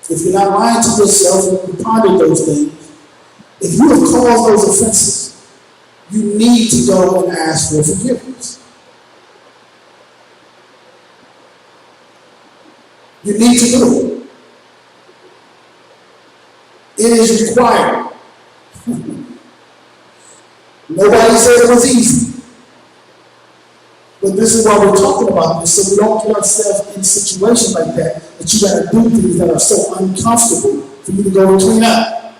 If you're not lying to yourself and you ponder those things, if you have caused those offenses, you need to go and ask for forgiveness. You need to do it. It is required. Nobody said it was easy. But this is why we're talking about this, so we don't get ourselves in situations like that you got to do things that are so uncomfortable for you to go and clean up.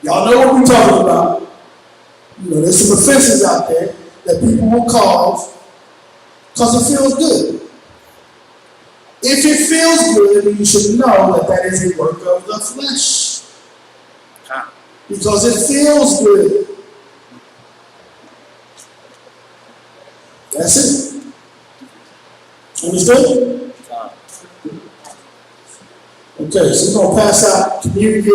Y'all know what we're talking about. There's some offenses out there that people will cause because it feels good. If it feels good, then you should know that that is a work of the flesh. Because it feels good. That's it. Understood? Okay, so we're going to pass out community.